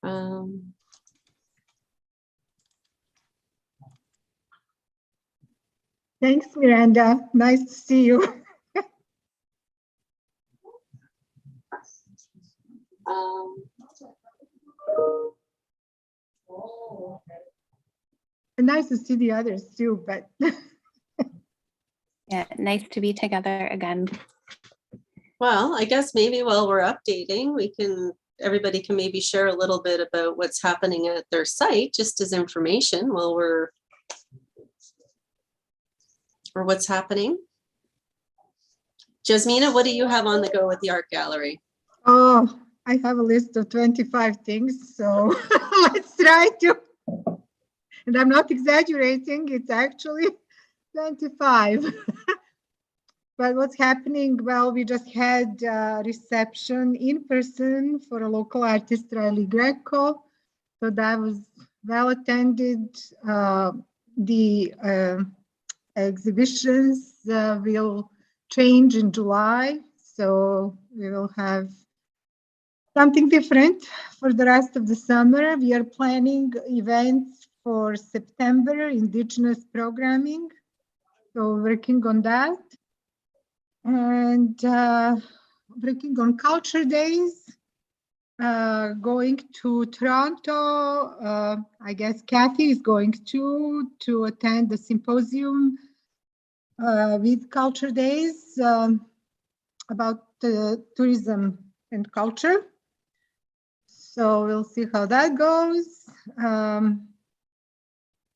Um, Thanks, Miranda. Nice to see you. um, And nice to see the others too, but Yeah, nice to be together again. well, I guess maybe while we're updating, everybody can maybe share a little bit about what's happening at their site, just as information while or what's happening. Jasmina, what do you have on the go with the art gallery? oh, I have a list of 25 things, so let's try to. And I'm not exaggerating, it's actually 25. But what's happening? Well, we just had a reception in person for a local artist, Riley Greco. So that was well attended. The exhibitions will change in July. So we will have something different for the rest of the summer. We are planning events for September, Indigenous programming. So working on that. And working on culture days, going to Toronto. I guess Kathy is going to attend the symposium with culture days about tourism and culture. So we'll see how that goes.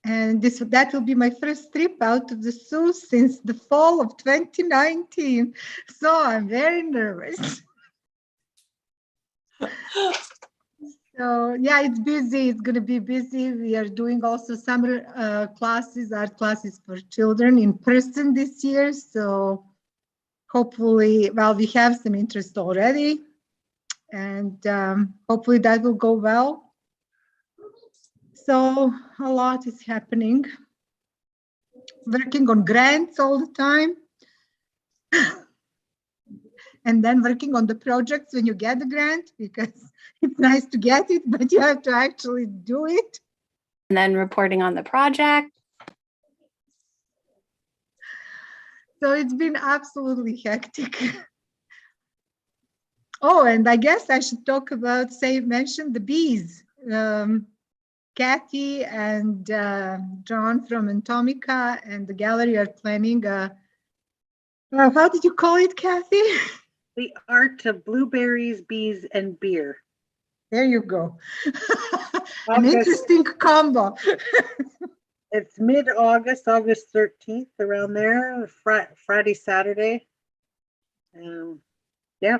And that will be my first trip out of the Sioux since the fall of 2019. So I'm very nervous. So yeah, it's busy. It's going to be busy. We are doing also summer classes, art classes for children in person this year. So hopefully, well, we have some interest already. And hopefully that will go well. So a lot is happening. Working on grants all the time. And then working on the projects when you get the grant, because it's nice to get it, but you have to actually do it. And then reporting on the project. So it's been absolutely hectic. Oh, and I guess I should talk about, mention the bees. Kathy and John from Atomica and the gallery are planning how did you call it, Kathy? The art of blueberries, bees, and beer. There you go. An interesting combo. It's mid-August, August 13th, around there, Friday, Saturday. Yeah,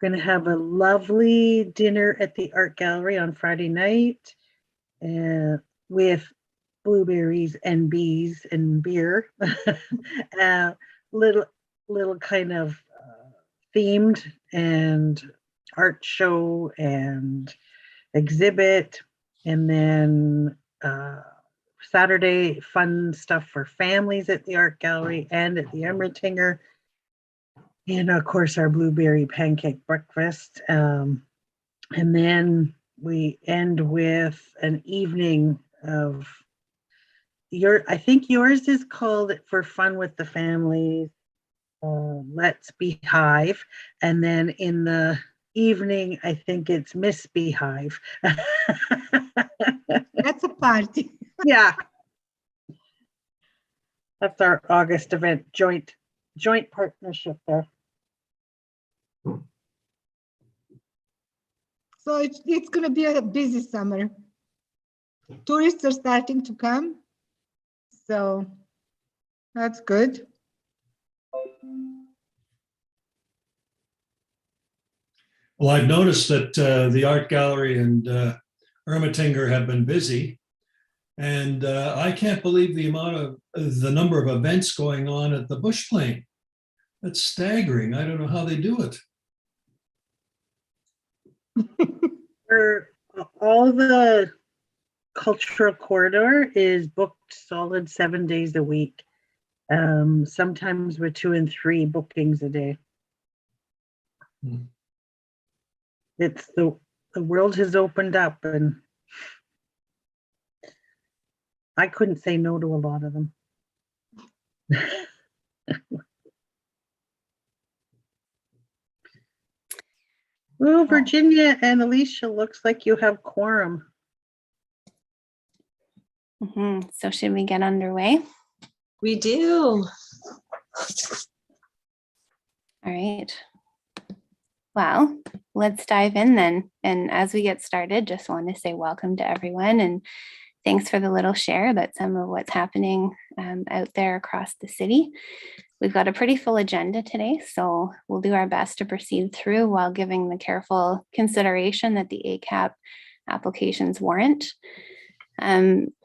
gonna have a lovely dinner at the art gallery on Friday night with blueberries and bees and beer. Little kind of themed and art show and exhibit, and then Saturday fun stuff for families at the art gallery and at the Emmertinger, and of course our blueberry pancake breakfast, and then we end with an evening of I think yours is called For Fun with the Families, Let's Beehive, and then in the evening I think it's Miss Beehive. That's a party. Yeah, that's our August event, joint partnership there. So it's going to be a busy summer. Tourists are starting to come, so that's good. Well, I've noticed that the art gallery and Ermatinger have been busy, and I can't believe the number of events going on at the Bush Plane. That's staggering. I don't know how they do it. All the cultural corridor is booked solid 7 days a week. Sometimes with 2 and 3 bookings a day. It's the world has opened up, and I couldn't say no to a lot of them. Well, Virginia and Alicia, looks like you have quorum. So should we get underway? We do. All right. Well, let's dive in then. And as we get started, just want to say welcome to everyone and thanks for the little share about some of what's happening out there across the city. We've got a pretty full agenda today, so we'll do our best to proceed through while giving the careful consideration that the Acap applications warrant.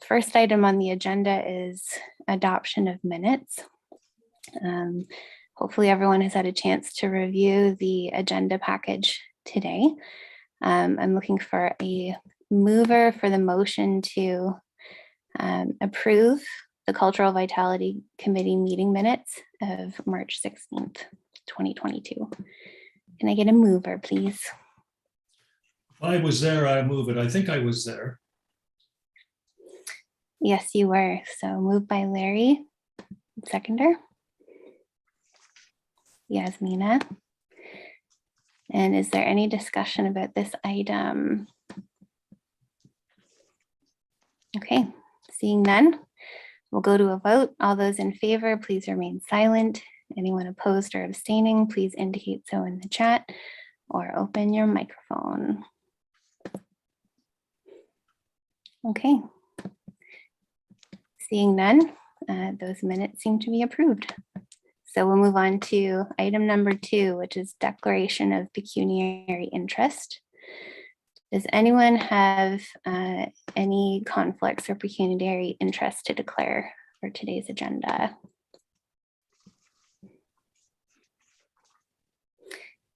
First item on the agenda is adoption of minutes. Hopefully everyone has had a chance to review the agenda package today. I'm looking for a mover for the motion to approve the Cultural Vitality Committee meeting minutes of March 16th, 2022. Can I get a mover, please? If I was there, I move it. I think I was there. Yes, you were. So moved by Larry, seconder. Yasmina. And is there any discussion about this item? Okay, seeing none, we'll go to a vote. All those in favor, please remain silent. Anyone opposed or abstaining, please indicate so in the chat or open your microphone. Okay. Seeing none, those minutes seem to be approved. So we'll move on to item number 2, which is declaration of pecuniary interest. Does anyone have any conflicts or pecuniary interest to declare for today's agenda?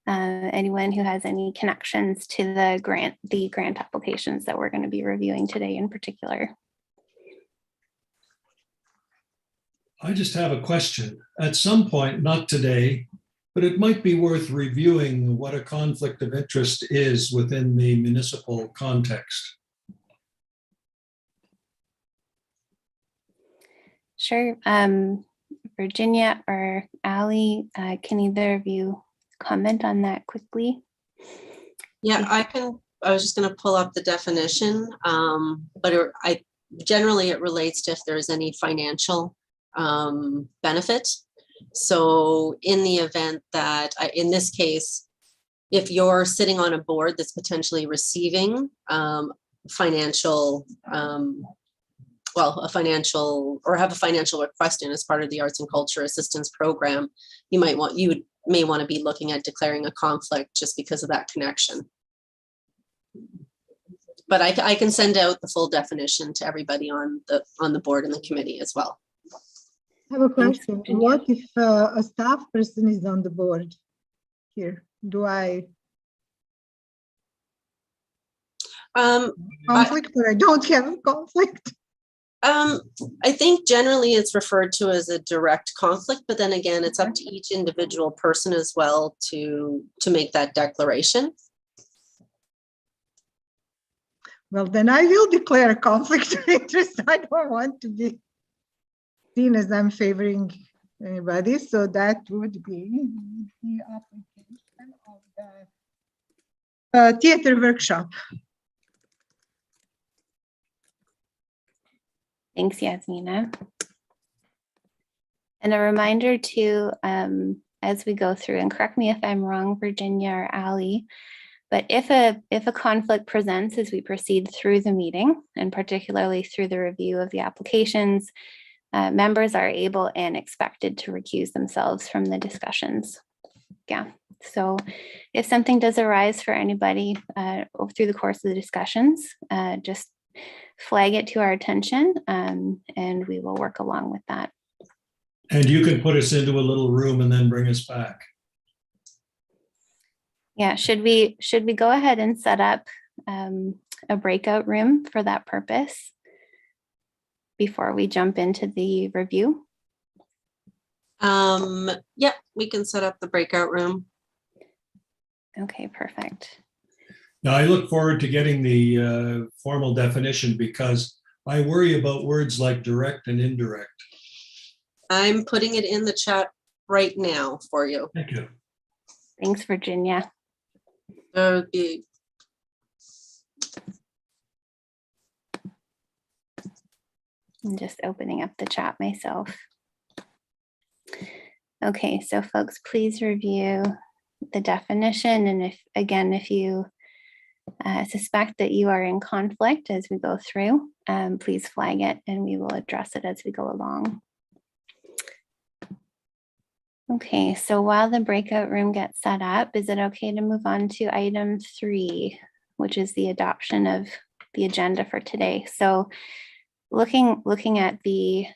Anyone who has any connections to the grant applications that we're going to be reviewing today in particular? I just have a question. At some point, not today, but it might be worth reviewing what a conflict of interest is within the municipal context. Sure. Virginia or Ali, can either of you comment on that quickly? Yeah, I can. I was just going to pull up the definition, but generally it relates to if there's any financial benefit. So in the event that, in this case, if you're sitting on a board that's potentially receiving financial, a financial or have a financial request in as part of the Arts and Culture Assistance Program, you may want to be looking at declaring a conflict just because of that connection. But I can send out the full definition to everybody on the board and the committee as well. I have a question. What if a staff person is on the board here? Do I conflict or I don't have a conflict? I think generally it's referred to as a direct conflict, but then again, it's up to each individual person as well to make that declaration. Well, then I will declare a conflict of interest. I don't want to be seen as I'm favoring anybody. So that would be the application of the theater workshop. Thanks, Yasmina. And a reminder too, as we go through, and correct me if I'm wrong, Virginia or Ali, but if a conflict presents as we proceed through the meeting, and particularly through the review of the applications, members are able and expected to recuse themselves from the discussions. Yeah, so if something does arise for anybody through the course of the discussions, just flag it to our attention and we will work along with that. And you can put us into a little room and then bring us back. Yeah, should we go ahead and set up a breakout room for that purpose before we jump into the review? Yeah, we can set up the breakout room. Okay, perfect. Now, I look forward to getting the formal definition because I worry about words like direct and indirect. I'm putting it in the chat right now for you. Thank you. Thanks, Virginia. The I'm just opening up the chat myself. Okay, so folks, please review the definition. And if you suspect that you are in conflict as we go through, please flag it and we will address it as we go along. Okay, so while the breakout room gets set up, is it okay to move on to item 3, which is the adoption of the agenda for today? So looking at the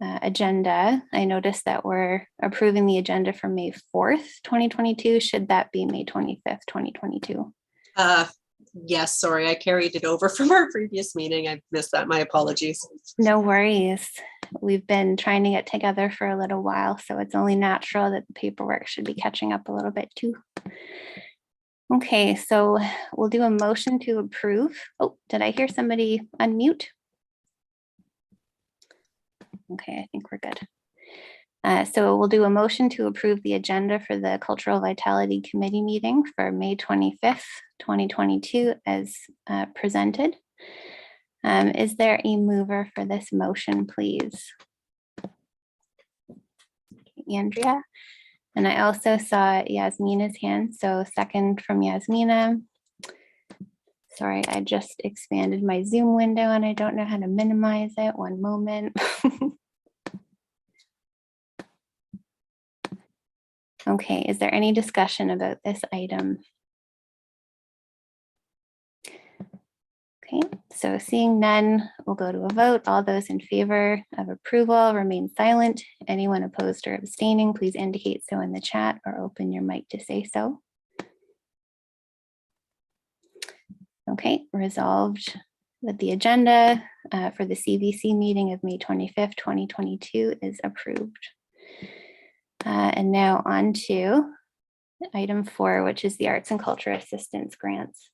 agenda, I noticed that we're approving the agenda for May 4th, 2022. Should that be May 25th, 2022? yes, sorry, I carried it over from our previous meeting. I missed that. My apologies. No worries. We've been trying to get together for a little while, so it's only natural that the paperwork should be catching up a little bit too. Okay, so we'll do a motion to approve. Oh, did I hear somebody unmute? Okay, I think we're good. So we'll do a motion to approve the agenda for the Cultural Vitality Committee meeting for May 25th, 2022 as presented. Is there a mover for this motion, please? Andrea. And I also saw Yasmina's hand, so second from Yasmina. Sorry, I just expanded my Zoom window and I don't know how to minimize it. One moment. Okay, is there any discussion about this item? Okay, so seeing none, we'll go to a vote. All those in favor of approval remain silent. Anyone opposed or abstaining, please indicate so in the chat or open your mic to say so. Okay, resolved that the agenda for the CVC meeting of May 25th, 2022 is approved. And now on to item 4, which is the Arts and Culture Assistance Grants.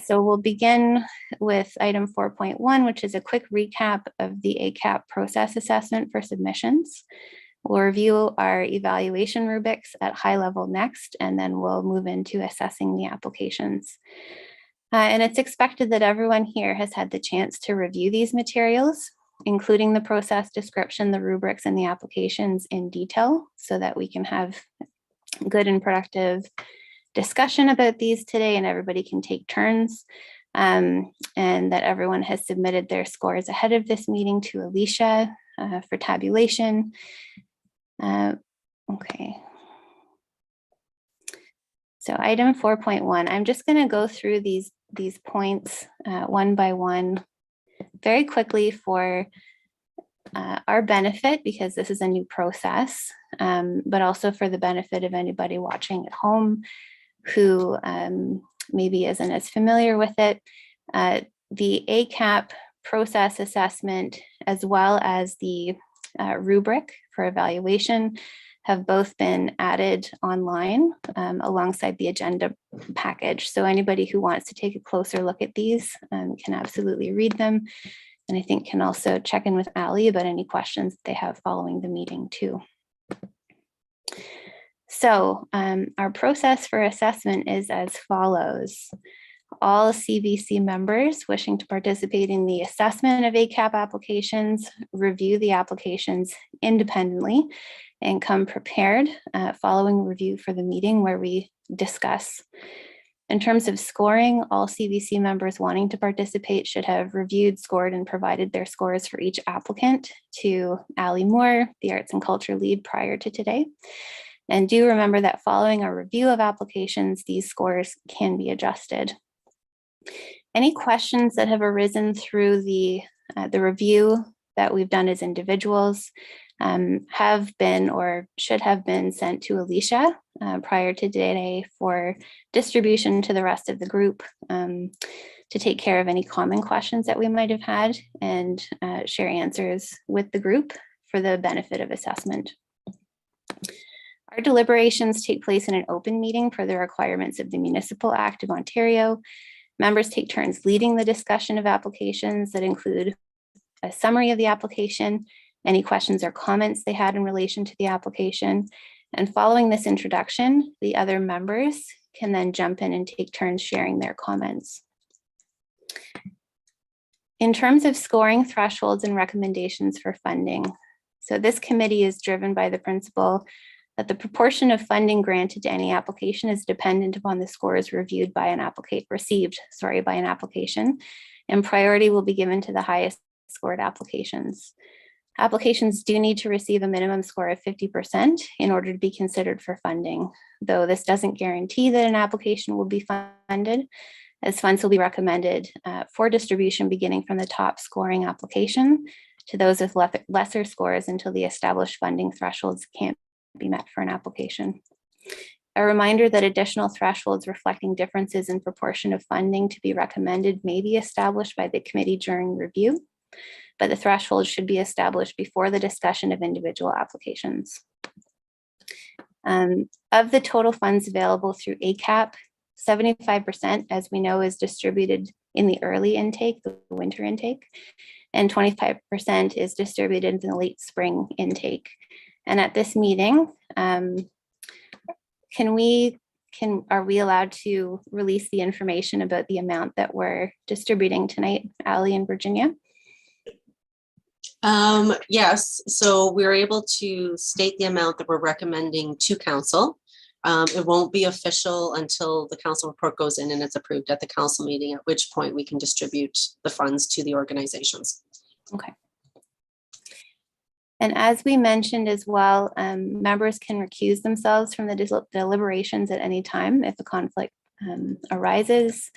So we'll begin with item 4.1, which is a quick recap of the Acap process assessment for submissions. We'll review our evaluation rubrics at high level next, and then we'll move into assessing the applications. And it's expected that everyone here has had the chance to review these materials, including the process description, the rubrics, and the applications in detail so that we can have good and productive discussion about these today and everybody can take turns, and that everyone has submitted their scores ahead of this meeting to Alicia for tabulation. Okay. So item 4.1, I'm just going to go through these points one by one very quickly for our benefit, because this is a new process, but also for the benefit of anybody watching at home who maybe isn't as familiar with it. The Acap process assessment, as well as the rubric for evaluation, have both been added online alongside the agenda package. So anybody who wants to take a closer look at these can absolutely read them. And I think can also check in with Ali about any questions that they have following the meeting too. So our process for assessment is as follows. All CVC members wishing to participate in the assessment of Acap applications review the applications independently and come prepared following review for the meeting where we discuss. In terms of scoring, all CVC members wanting to participate should have reviewed, scored, and provided their scores for each applicant to Ali Moore, the Arts and Culture lead, prior to today. And do remember that following a review of applications, these scores can be adjusted. Any questions that have arisen through the review that we've done as individuals have been or should have been sent to Alicia prior to today for distribution to the rest of the group to take care of any common questions that we might have had and share answers with the group for the benefit of assessment. Our deliberations take place in an open meeting per the requirements of the Municipal Act of Ontario. Members take turns leading the discussion of applications that include a summary of the application, any questions or comments they had in relation to the application. And following this introduction, the other members can then jump in and take turns sharing their comments. In terms of scoring thresholds and recommendations for funding, so this committee is driven by the principle that the proportion of funding granted to any application is dependent upon the scores reviewed by an application, and priority will be given to the highest scored applications. Applications do need to receive a minimum score of 50% in order to be considered for funding, though this doesn't guarantee that an application will be funded, as funds will be recommended for distribution beginning from the top scoring application to those with lesser scores until the established funding thresholds can't be met for an application. A reminder that additional thresholds reflecting differences in proportion of funding to be recommended may be established by the committee during review, but the threshold should be established before the discussion of individual applications. Of the total funds available through Acap, 75%, as we know, is distributed in the early intake, the winter intake, and 25% is distributed in the late spring intake. And at this meeting, are we allowed to release the information about the amount that we're distributing tonight, Ali and Virginia? Yes, so we're able to state the amount that we're recommending to council. It won't be official until the council report goes in and it's approved at the council meeting, at which point we can distribute the funds to the organizations. Okay. And as we mentioned as well, members can recuse themselves from the deliberations at any time if a conflict arises.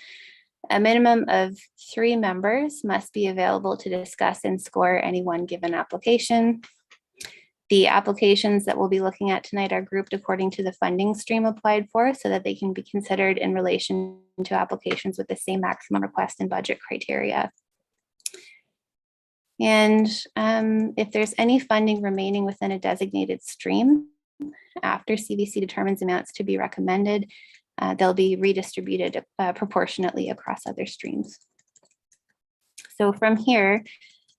A minimum of 3 members must be available to discuss and score any one given application. The applications that we'll be looking at tonight are grouped according to the funding stream applied for so that they can be considered in relation to applications with the same maximum request and budget criteria. And if there's any funding remaining within a designated stream, after CVC determines amounts to be recommended, they'll be redistributed proportionately across other streams. So from here,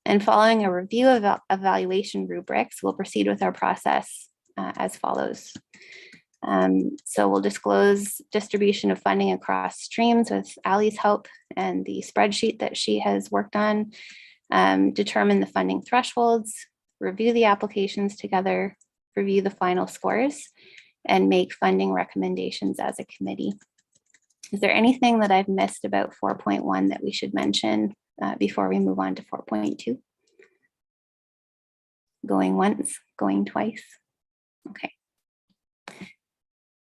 and following a review of evaluation rubrics, we'll proceed with our process as follows. So we'll disclose distribution of funding across streams with Ali's help and the spreadsheet that she has worked on, determine the funding thresholds, review the applications together, review the final scores, and make funding recommendations as a committee. Is there anything that I've missed about 4.1 that we should mention before we move on to 4.2? Going once, going twice. Okay.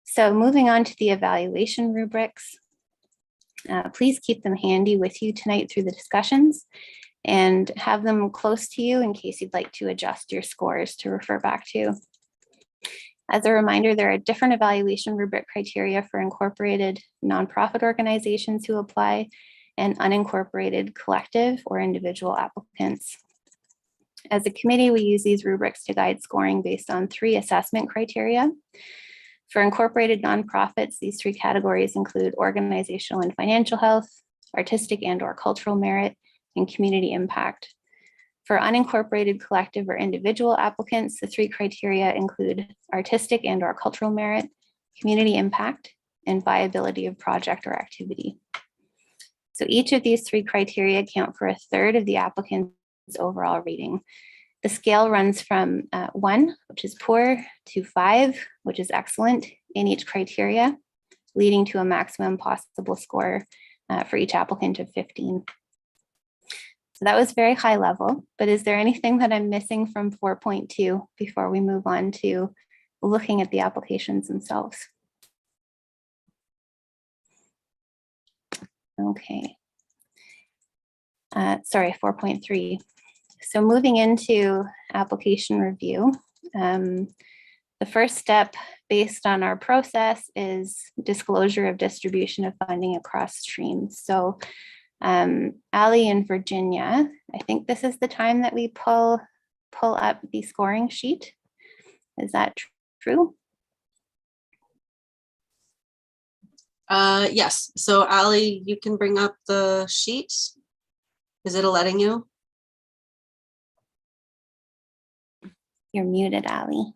So moving on to the evaluation rubrics, please keep them handy with you tonight through the discussions and have them close to you in case you'd like to adjust your scores to refer back to. As a reminder, there are different evaluation rubric criteria for incorporated nonprofit organizations who apply and unincorporated collective or individual applicants. As a committee, we use these rubrics to guide scoring based on 3 assessment criteria. For incorporated nonprofits, these 3 categories include organizational and financial health, artistic and/or cultural merit, and community impact. For unincorporated collective or individual applicants, the 3 criteria include artistic and/or cultural merit, community impact, and viability of project or activity. So each of these 3 criteria account for 1/3 of the applicant's overall rating. The scale runs from 1, which is poor, to 5, which is excellent in each criteria, leading to a maximum possible score for each applicant of 15. So that was very high level, but is there anything that I'm missing from 4.2 before we move on to looking at the applications themselves? Okay. Sorry, 4.3. So moving into application review, the first step based on our process is disclosure of distribution of funding across streams. So Ali and Virginia, I think this is the time that we pull up the scoring sheet. Is that true? Yes, so Ally, you can bring up the sheet. Is it letting you? You're muted, Ally.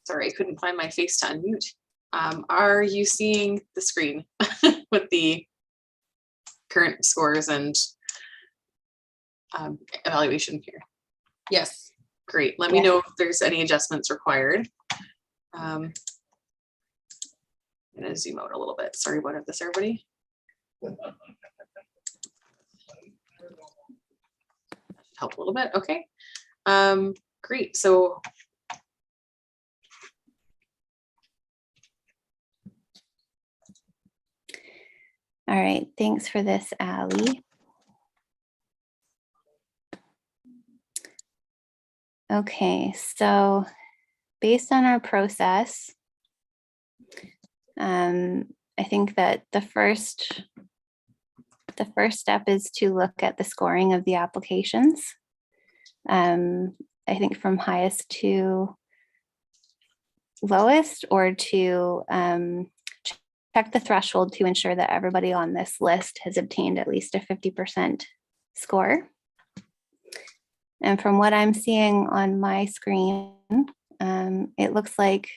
Sorry, I couldn't find my face to unmute. Are you seeing the screen with the current scores and evaluation here? Yes. Great. Let me know if there's any adjustments required. I'm going to zoom out a little bit. Sorry about this, everybody. Help a little bit. Okay. Great. So All right, thanks for this, Ally. Okay, so based on our process, I think that the first step is to look at the scoring of the applications. I think from highest to lowest, or to check the threshold to ensure that everybody on this list has obtained at least a 50% score. And from what I'm seeing on my screen, it looks like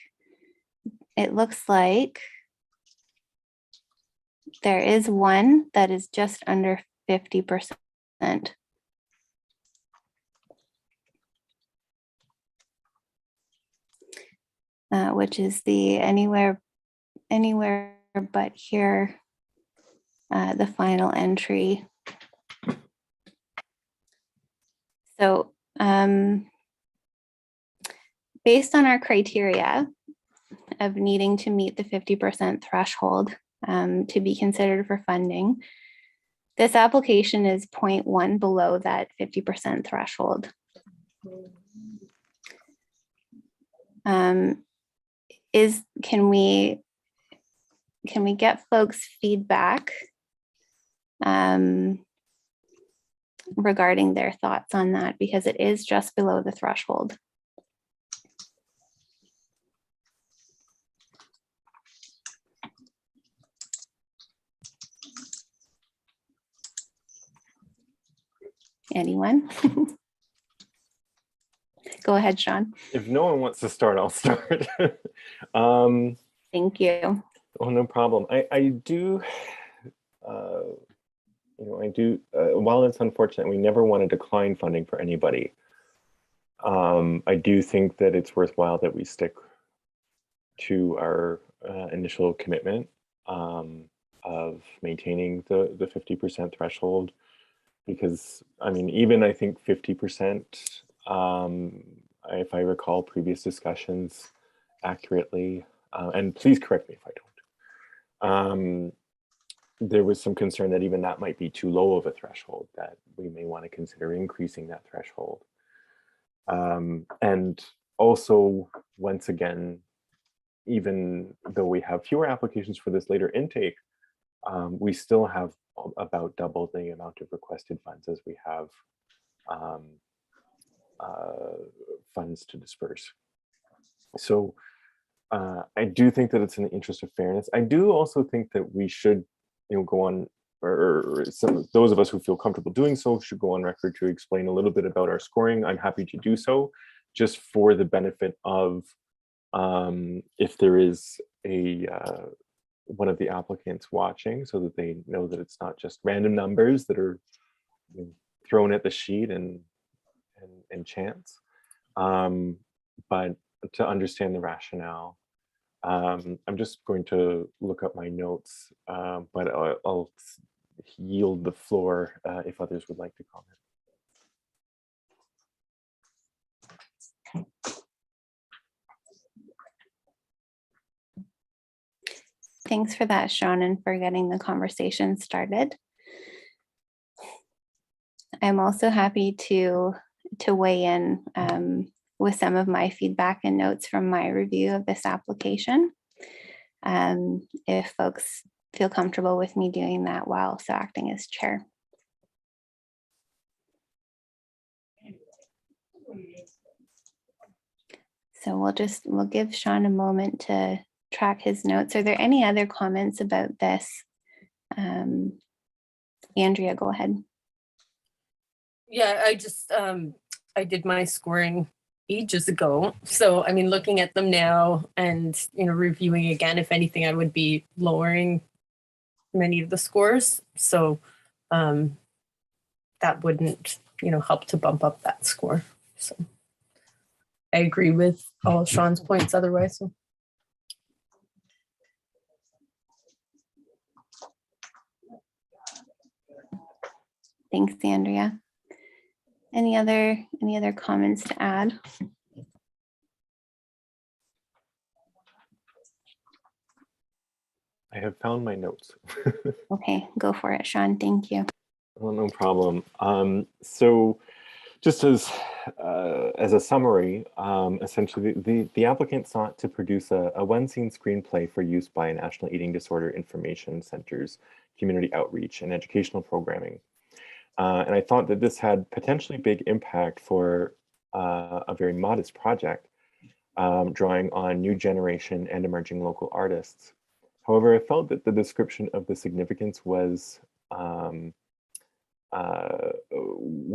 there is one that is just under 50%. Which is the anywhere but here, the final entry. So based on our criteria of needing to meet the 50% threshold to be considered for funding, this application is 0.1 below that 50% threshold. Can we get folks' feedback regarding their thoughts on that, because it is just below the threshold? Anyone? Go ahead, Sean. If no one wants to start, I'll start. Thank you. Oh, no problem. I do, while it's unfortunate, we never want to decline funding for anybody. I do think that it's worthwhile that we stick to our initial commitment of maintaining the 50% threshold, because I mean, even I think 50%, if I recall previous discussions accurately, and please correct me if I don't, there was some concern that even that might be too low of a threshold, that we may want to consider increasing that threshold. And also, once again, even though we have fewer applications for this later intake, we still have about double the amount of requested funds as we have funds to disperse. So I do think that it's in the interest of fairness. I do also think that we should, go on, or those of us who feel comfortable doing so should go on record to explain a little bit about our scoring. I'm happy to do so, just for the benefit of if there is a one of the applicants watching, so that they know that it's not just random numbers that are thrown at the sheet and chance, but to understand the rationale. I'm just going to look up my notes, but I'll yield the floor if others would like to comment. Thanks for that, Sean, and for getting the conversation started. I'm also happy to weigh in with some of my feedback and notes from my review of this application, if folks feel comfortable with me doing that while also acting as chair. So we'll give Sean a moment to track his notes. Are there any other comments about this? Andrea, go ahead. Yeah, I just, I did my scoring ages ago. So, I mean, looking at them now and, reviewing again, if anything, I would be lowering many of the scores. So that wouldn't, help to bump up that score. So I agree with all of Sean's points otherwise. So. Thanks, Andrea. Any other comments to add? I have found my notes. Okay, go for it, Sean. Thank you. Well, no problem. So just as a summary, essentially the applicant sought to produce a one-scene screenplay for use by National Eating Disorder Information Center's community outreach and educational programming. And I thought that this had potentially big impact for a very modest project, drawing on new generation and emerging local artists. However, I felt that the description of the significance was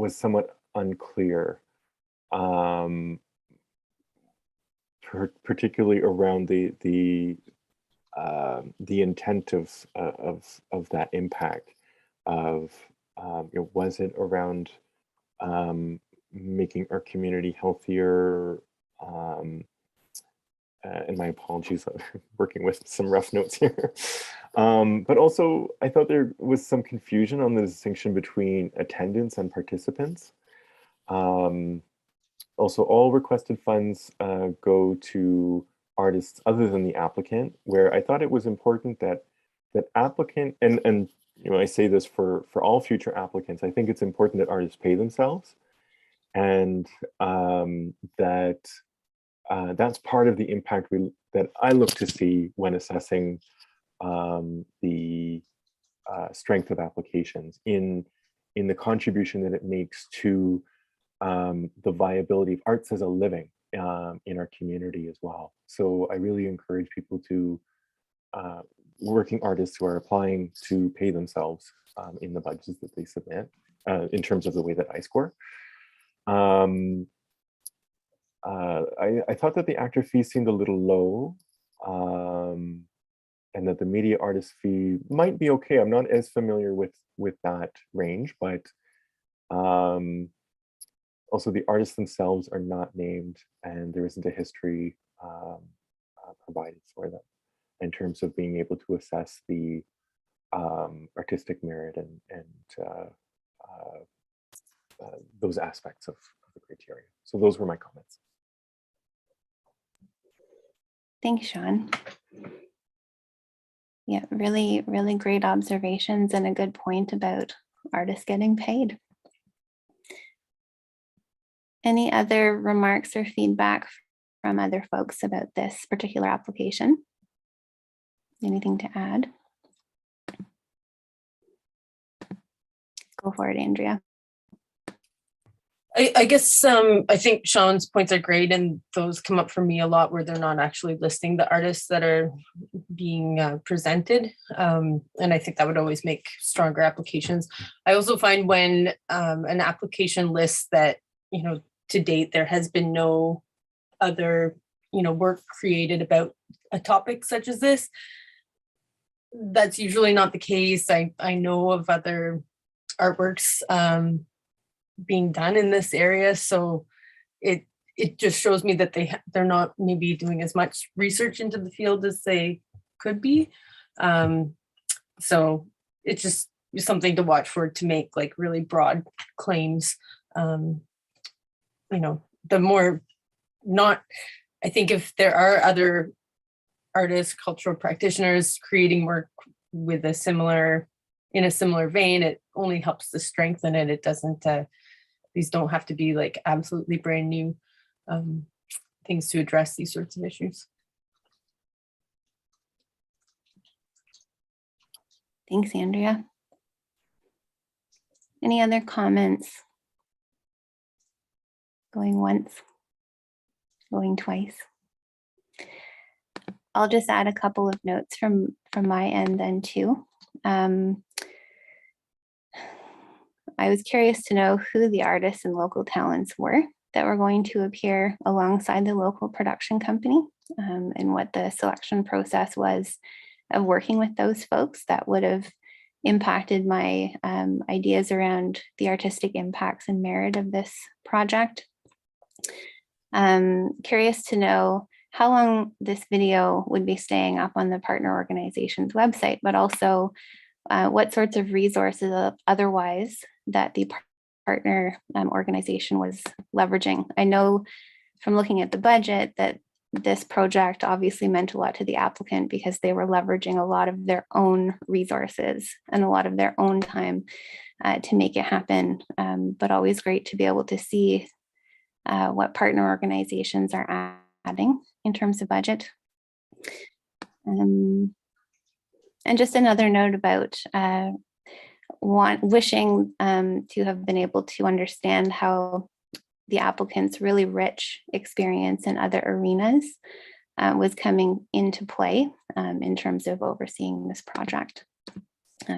somewhat unclear, particularly around the intent of that impact. Was it around making our community healthier? And my apologies, I'm working with some rough notes here. But also, I thought there was some confusion on the distinction between attendance and participants. Also, all requested funds go to artists other than the applicant, where I thought it was important that applicant, and I say this for all future applicants, I think it's important that artists pay themselves, and that's part of the impact that I look to see when assessing the strength of applications in the contribution that it makes to the viability of arts as a living in our community as well. So I really encourage people to, working artists who are applying, to pay themselves in the budgets that they submit in terms of the way that I score. I thought that the actor fee seemed a little low, and that the media artist fee might be okay. I'm not as familiar with that range, but also the artists themselves are not named, and there isn't a history provided for them in terms of being able to assess the artistic merit and those aspects of the criteria. So those were my comments. Thanks, Sean. Yeah, really, really great observations and a good point about artists getting paid. Any other remarks or feedback from other folks about this particular application? Anything to add? Go for it, Andrea. I guess I think Sean's points are great, and those come up for me a lot where they're not actually listing the artists that are being presented. And I think that would always make stronger applications. I also find when an application lists that, to date, there has been no other, work created about a topic such as this, that's usually not the case. I know of other artworks being done in this area, so it just shows me that they're not maybe doing as much research into the field as they could be. So it's just something to watch for, to make like really broad claims. The more not, I think if there are other artists, cultural practitioners creating work with in a similar vein, it only helps to strengthen it. It doesn't, these don't have to be like absolutely brand new things to address these sorts of issues. Thanks, Andrea. Any other comments? Going once, going twice. I'll just add a couple of notes from my end then too. I was curious to know who the artists and local talents were that were going to appear alongside the local production company, and what the selection process was of working with those folks that would have impacted my ideas around the artistic impacts and merit of this project. Curious to know how long this video would be staying up on the partner organization's website, but also what sorts of resources otherwise that the partner organization was leveraging. I know from looking at the budget that this project obviously meant a lot to the applicant because they were leveraging a lot of their own resources and a lot of their own time to make it happen. But always great to be able to see what partner organizations are adding in terms of budget. And just another note about wishing to have been able to understand how the applicant's really rich experience in other arenas was coming into play in terms of overseeing this project,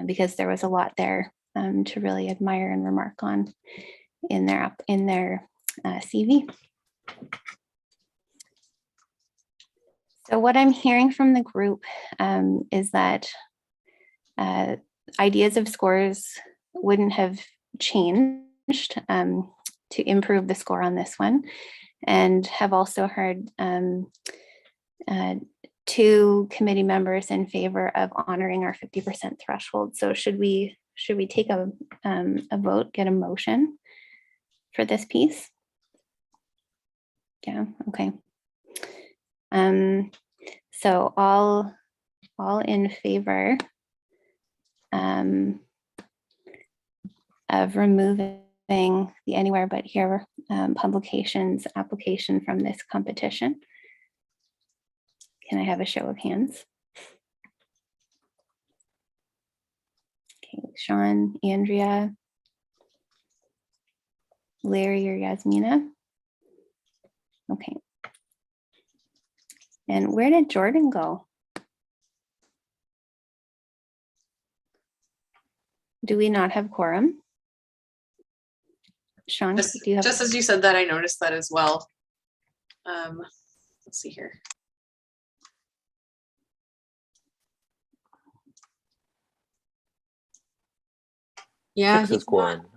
because there was a lot there to really admire and remark on in their CV. So what I'm hearing from the group is that ideas of scores wouldn't have changed to improve the score on this one, and have also heard 2 committee members in favor of honoring our 50% threshold. So should we take a vote, get a motion for this piece? Yeah, okay. So all in favor of removing the Anywhere But Here publications application from this competition? Can I have a show of hands? Okay, Sean, Andrea, Larry, or Yasmina? Okay. And where did Jordan go? Do we not have quorum? Sean, do you have? Just as you said that, I noticed that as well. Let's see here. Yeah, 6 is he's not quorum.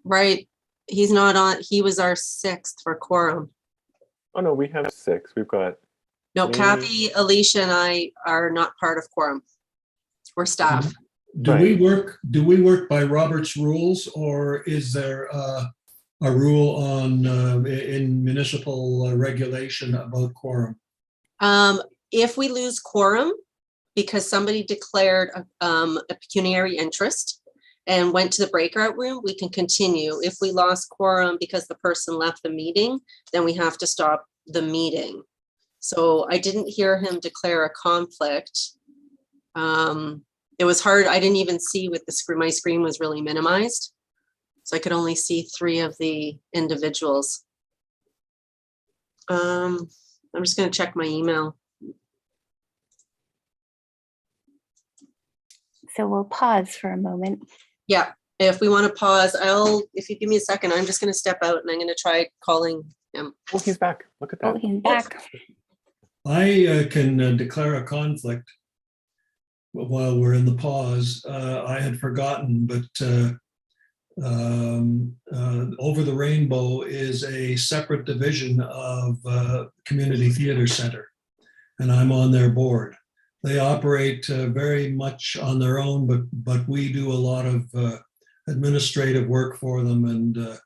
right. He's not on. He was our 6th for quorum. Oh no, we have 6. We've got No, me. Kathy, Alicia, and I are not part of quorum. We're staff. Do Right. we work by Robert's rules, or is there a rule on in municipal regulation about quorum? If we lose quorum because somebody declared a pecuniary interest and went to the breakout room, we can continue. If we lost quorum because the person left the meeting, then we have to stop the meeting. So I didn't hear him declare a conflict. It was hard. I didn't even see with the screen. My screen was really minimized. So I could only see 3 of the individuals. I'm just going to check my email. So we'll pause for a moment. Yeah, if we want to pause, if you give me a second, I'm just going to step out and I'm going to try calling him. Oh, he's back. Look at that. Oh, he's back. I can declare a conflict while we're in the pause. I had forgotten, but Over the Rainbow is a separate division of Community Theater Center, and I'm on their board. They operate very much on their own, but we do a lot of administrative work for them, and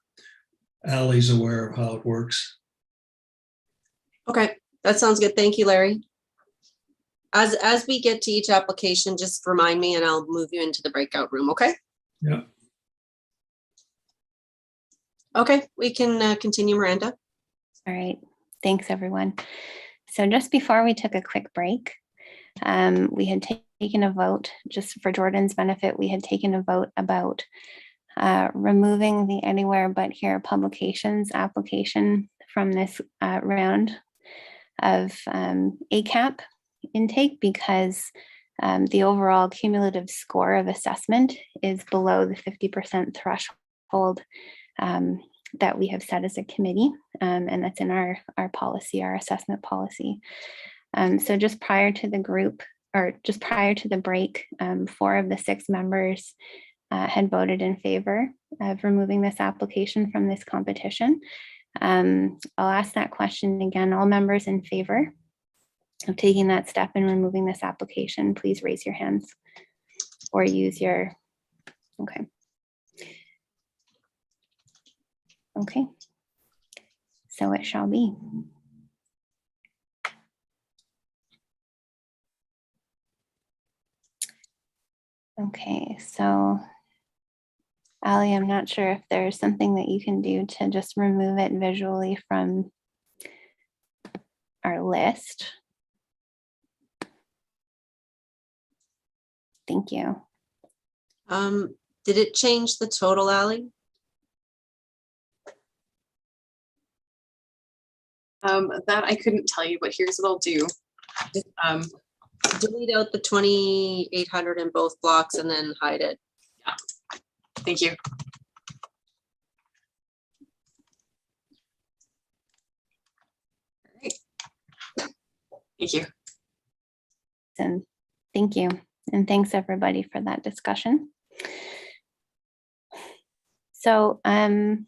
Allie's aware of how it works. Okay, that sounds good. Thank you, Larry. As we get to each application, just remind me and I'll move you into the breakout room, okay? Yeah. Okay, we can continue, Miranda. All right, thanks everyone. So just before we took a quick break, we had taken a vote, just for Jordan's benefit, we had taken a vote about removing the Anywhere But Here publications application from this round of ACAP intake, because the overall cumulative score of assessment is below the 50% threshold that we have set as a committee, and that's in our policy, our assessment policy. So just prior to the group, or just prior to the break, 4 of the 6 members had voted in favor of removing this application from this competition. I'll ask that question again. All members in favor of taking that step and removing this application, please raise your hands or use your, okay. Okay, so it shall be. Okay, so Ali, I'm not sure if there's something that you can do to just remove it visually from our list. Thank you. Did it change the total, Ally? That I couldn't tell you, but here's what I'll do. Delete out the 2,800 in both blocks and then hide it. Thank you. All right. Thank you. And thank you. And thanks everybody for that discussion. So I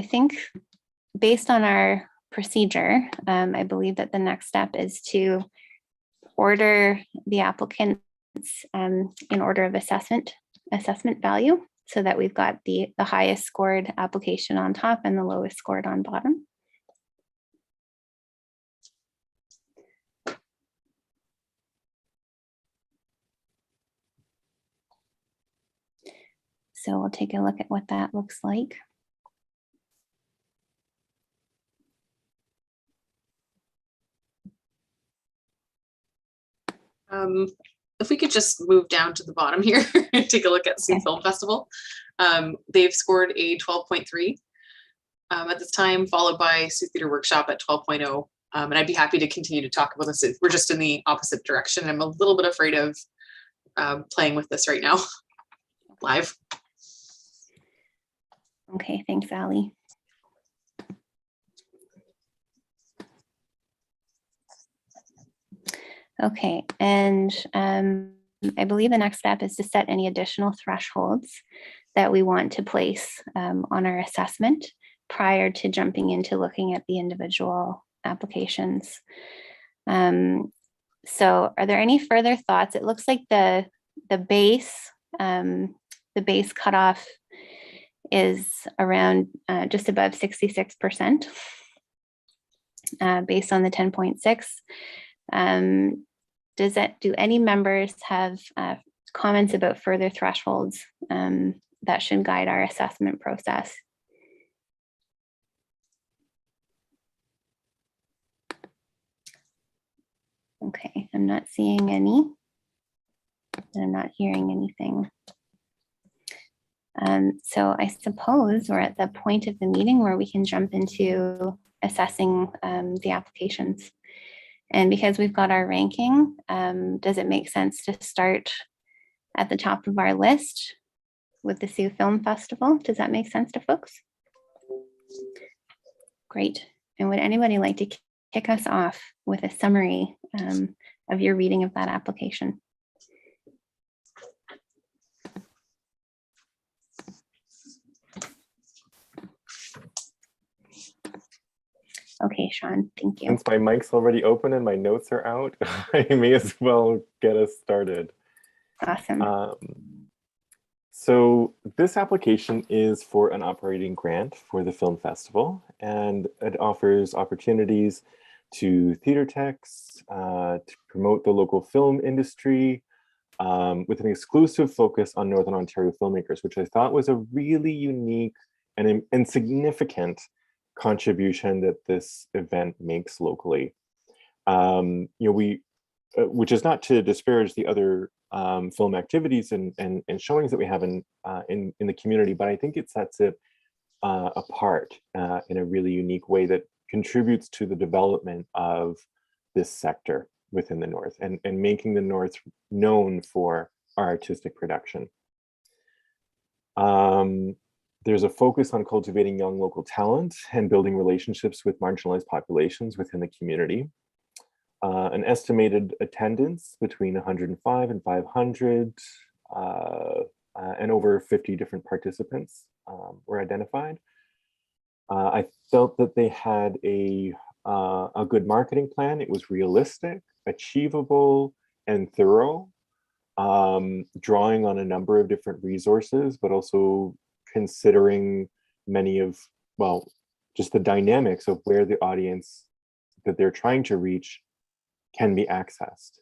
think based on our procedure, I believe that the next step is to order the applicants in order of assessment value, so that we've got the highest scored application on top and the lowest scored on bottom. So we'll take a look at what that looks like. If we could just move down to the bottom here and take a look at Sioux Film Festival. They've scored a 12.3 at this time, followed by Sioux Theater Workshop at 12.0. And I'd be happy to continue to talk about this. We're just in the opposite direction. I'm a little bit afraid of playing with this right now, live. Okay, thanks, Ali. Okay, and I believe the next step is to set any additional thresholds that we want to place on our assessment prior to jumping into looking at the individual applications. So are there any further thoughts? It looks like the base cutoff is around just above 66% based on the 10.6. Do any members have comments about further thresholds that should guide our assessment process? Okay, I'm not seeing any, and I'm not hearing anything. So I suppose we're at the point of the meeting where we can jump into assessing the applications. And because we've got our ranking, does it make sense to start at the top of our list with the Sioux Film Festival? Does that make sense to folks? Great. And would anybody like to kick us off with a summary of your reading of that application? Okay, Sean, thank you. Since my mic's already open and my notes are out, I may as well get us started. Awesome. So this application is for an operating grant for the film festival, and it offers opportunities to theater techs to promote the local film industry with an exclusive focus on Northern Ontario filmmakers, which I thought was a really unique and significant contribution that this event makes locally. You know, which is not to disparage the other film activities and showings that we have in the community, but I think it sets it apart in a really unique way that contributes to the development of this sector within the North and making the North known for our artistic production. There's a focus on cultivating young local talent and building relationships with marginalized populations within the community. An estimated attendance between 105 and 500 and over 50 different participants were identified. I felt that they had a good marketing plan. It was realistic, achievable, and thorough, drawing on a number of different resources, but also considering many of, well, just the dynamics of where the audience that they're trying to reach can be accessed.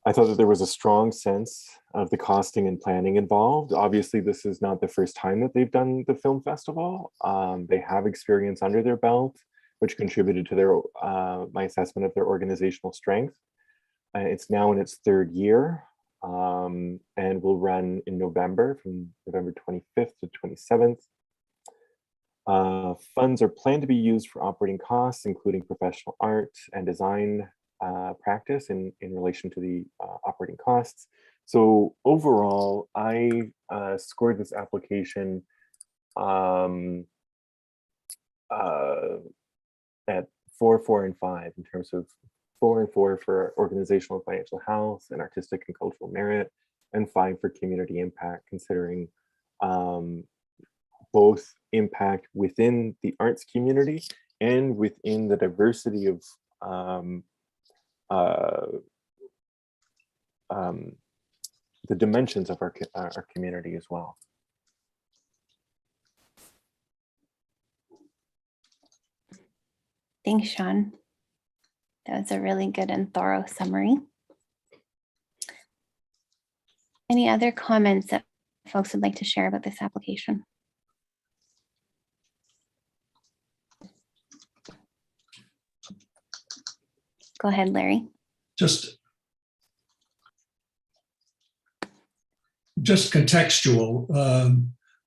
I thought that there was a strong sense of the costing and planning involved. Obviously, this is not the first time that they've done the film festival. They have experience under their belt, which contributed to their my assessment of their organizational strength. It's now in its third year and will run in November, from November 25th to 27th. Funds are planned to be used for operating costs, including professional art and design practice in relation to the operating costs. So overall, I scored this application at 4, 4, and 5 in terms of 4 and 4 for organizational and financial health and artistic and cultural merit, and 5 for community impact, considering both impact within the arts community and within the diversity of the dimensions of our community as well. Thanks, Sean. That was a really good and thorough summary. Any other comments that folks would like to share about this application? Go ahead, Larry. Just contextual.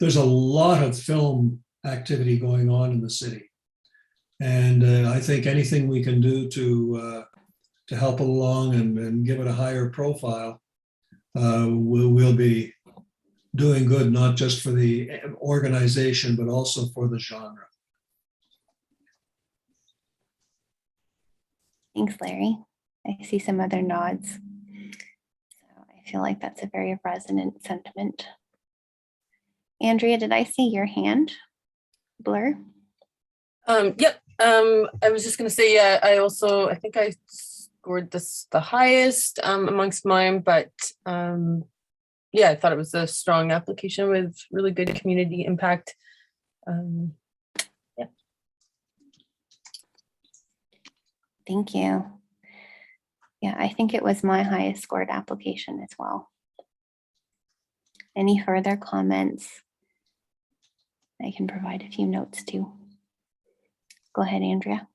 There's a lot of film activity going on in the city. And I think anything we can do to help it along and give it a higher profile, we'll be doing good, not just for the organization, but also for the genre. Thanks, Larry. I see some other nods. So I feel like that's a very resonant sentiment. Andrea, did I see your hand blur? Yep. I was just going to say, yeah, I think I scored this the highest amongst mine, but yeah, I thought it was a strong application with really good community impact. Yeah. Thank you. Yeah, I think it was my highest scored application as well. Any further comments? I can provide a few notes too. Go ahead, Andrea.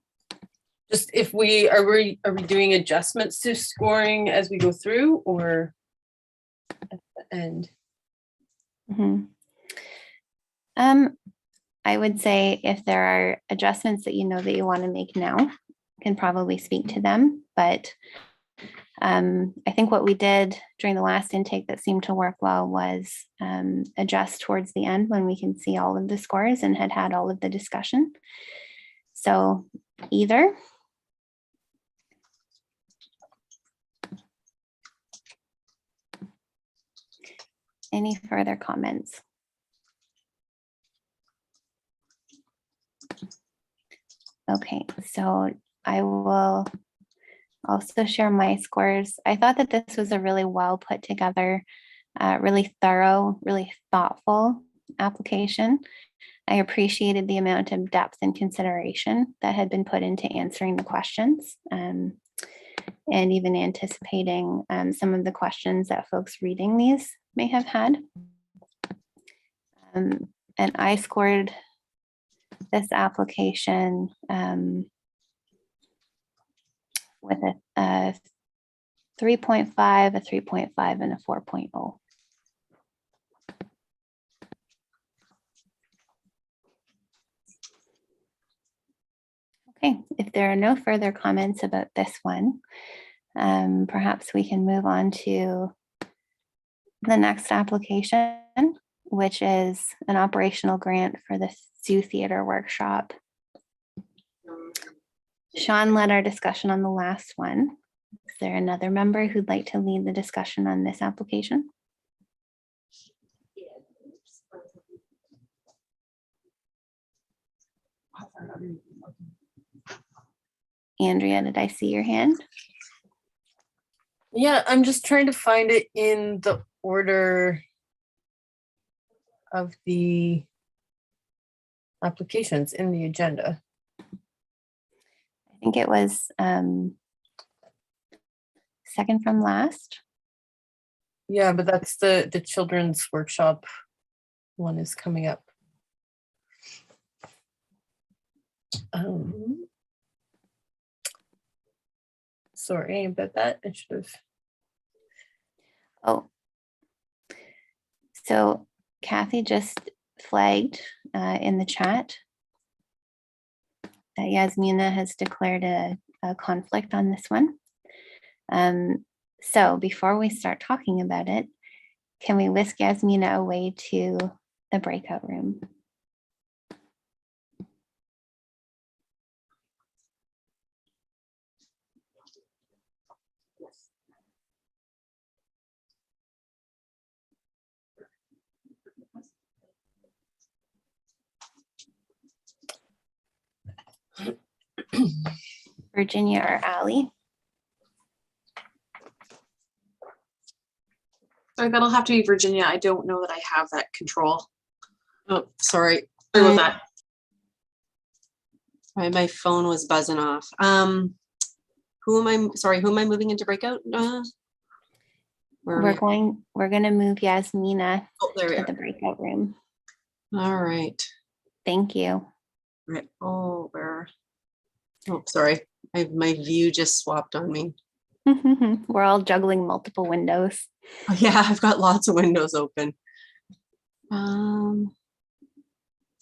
Just if are we doing adjustments to scoring as we go through, or at the end? Mm-hmm. I would say if there are adjustments that you know that you want to make now, you can probably speak to them. But I think what we did during the last intake that seemed to work well was adjust towards the end when we can see all of the scores and had all of the discussion. So either. Any further comments? Okay, so I will also share my scores. I thought that this was a really well put together, really thorough, really thoughtful application. I appreciated the amount of depth and consideration that had been put into answering the questions, and even anticipating some of the questions that folks reading these may have had. And I scored this application with a 3.5, a 3.5, and a 4.0. Okay, if there are no further comments about this one, perhaps we can move on to the next application, which is an operational grant for the Sioux Theater Workshop. Sean led our discussion on the last one. Is there another member who'd like to lead the discussion on this application? Andrea, did I see your hand? Yeah, I'm just trying to find it in the order of the applications in the agenda. I think it was second from last. Yeah, but that's the children's workshop one is coming up. Sorry about that. I should have. Oh, so Kathy just flagged in the chat that Yasmina has declared a conflict on this one. So before we start talking about it, can we whisk Yasmina away to the breakout room? Virginia or Allie? Sorry, that'll have to be Virginia. I don't know that I have that control. Oh, sorry. Sorry about that. My phone was buzzing off. Who am I moving into breakout? Where are We're we? going to move Yasmina Oh, there we to are. the breakout room. All right. Thank you. Right. Oh, where? Oh, sorry. My view just swapped on me. We're all juggling multiple windows. Oh, yeah, I've got lots of windows open. There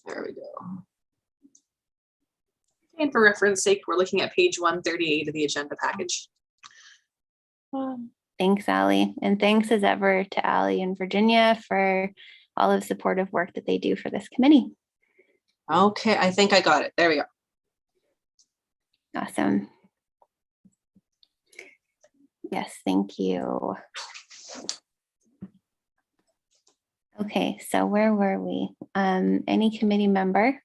we go. And for reference sake, we're looking at page 138 of the agenda package. Thanks, Allie. And thanks as ever to Allie and Virginia for all of the supportive work that they do for this committee. Okay, I think I got it. There we go. Awesome. Yes, thank you. Okay, so where were we? Any committee member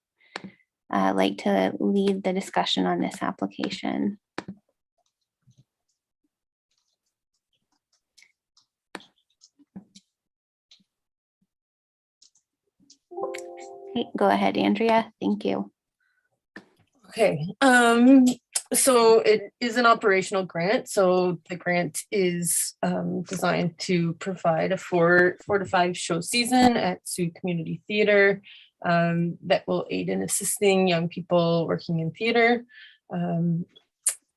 like to lead the discussion on this application? Okay, go ahead, Andrea. Thank you. Okay, so it is an operational grant. So the grant is designed to provide a 4 to 5 show season at Sioux Community Theater that will aid in assisting young people working in theater and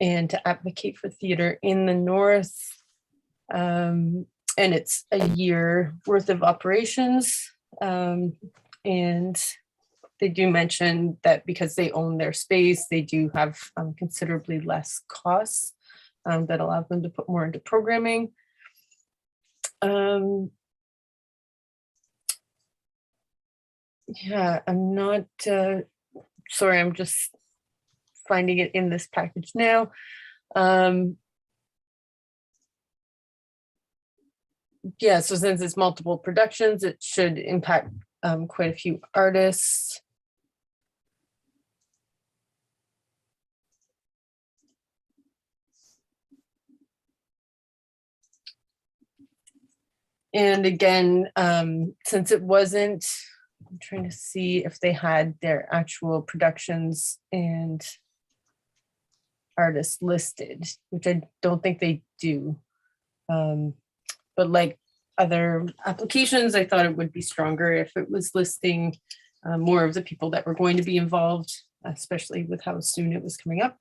to advocate for theater in the North. And it's a year worth of operations. And they do mention that because they own their space, they do have considerably less costs that allow them to put more into programming. Yeah, I'm not, sorry, I'm just finding it in this package now. Yeah, so since it's multiple productions, it should impact quite a few artists. And again, since it wasn't, I'm trying to see if they had their actual productions and artists listed, which I don't think they do. But like other applications, I thought it would be stronger if it was listing more of the people that were going to be involved, especially with how soon it was coming up.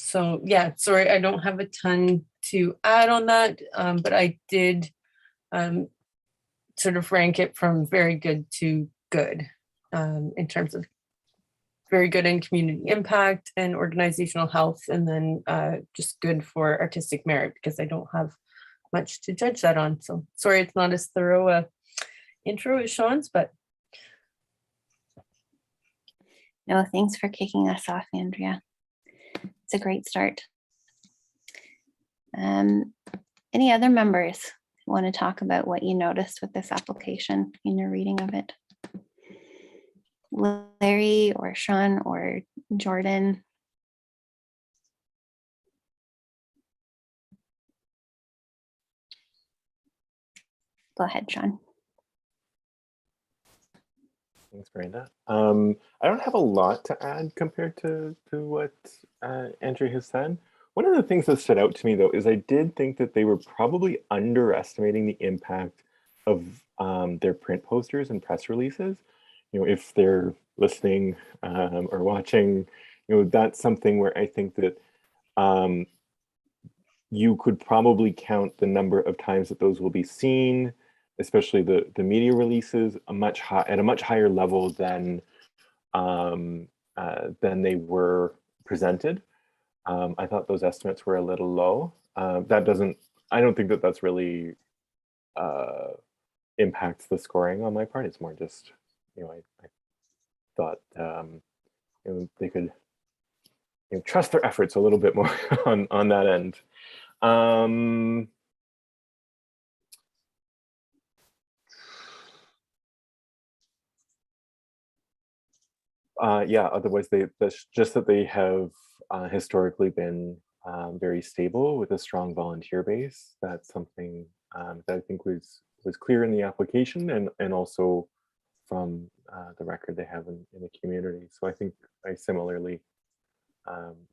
So yeah, sorry, I don't have a ton to add on that, but I did sort of rank it from very good to good in terms of very good in community impact and organizational health, and then just good for artistic merit, because I don't have much to judge that on. So sorry, it's not as thorough a intro as Sean's, but No, thanks for kicking us off, Andrea. It's a great start. Any other members want to talk about what you noticed with this application in your reading of it? Larry or Sean or Jordan? Go ahead, Sean. Thanks, Miranda. I don't have a lot to add compared to what Andrea has said. One of the things that stood out to me, though, is I did think that they were probably underestimating the impact of their print posters and press releases. You know, if they're listening or watching, you know, that's something where I think that you could probably count the number of times that those will be seen, especially the media releases, at a much higher level than they were presented. I thought those estimates were a little low. I don't think that that's really impacts the scoring on my part. It's more just, you know, I thought you know, they could, you know, trust their efforts a little bit more on that end. Yeah, otherwise that's just that they have historically been very stable with a strong volunteer base. That's something that I think was clear in the application and also from the record they have in the community. So I think I similarly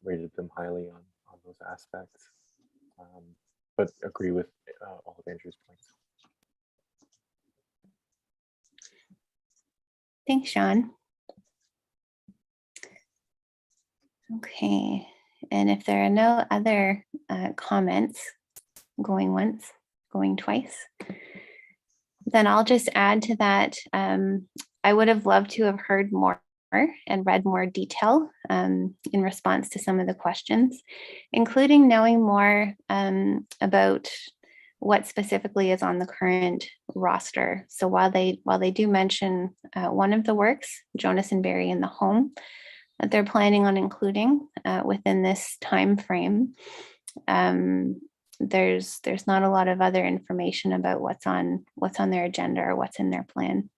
rated them highly on those aspects, but agree with all of Andrew's points. Thanks, Sean. Okay, and if there are no other comments, going once, going twice, then I'll just add to that. I would have loved to have heard more and read more detail in response to some of the questions, including knowing more about what specifically is on the current roster. So while they do mention one of the works, Jonas and Barry in the Home, that they're planning on including within this time frame, there's not a lot of other information about what's on their agenda or what's in their plan.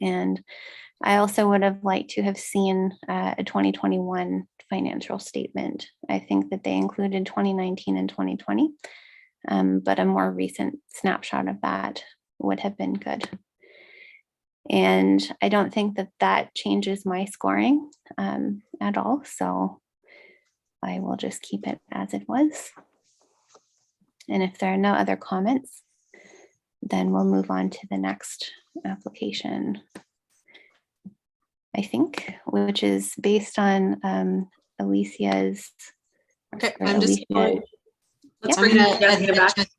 And I also would have liked to have seen a 2021 financial statement. I think that they included 2019 and 2020, but a more recent snapshot of that would have been good. And I don't think that that changes my scoring at all. So I will just keep it as it was. And if there are no other comments, then we'll move on to the next application, I think, which is based on Alicia's. Okay, or I'm just, Alicia- Let's Yeah. bring I'm gonna Jasmine back.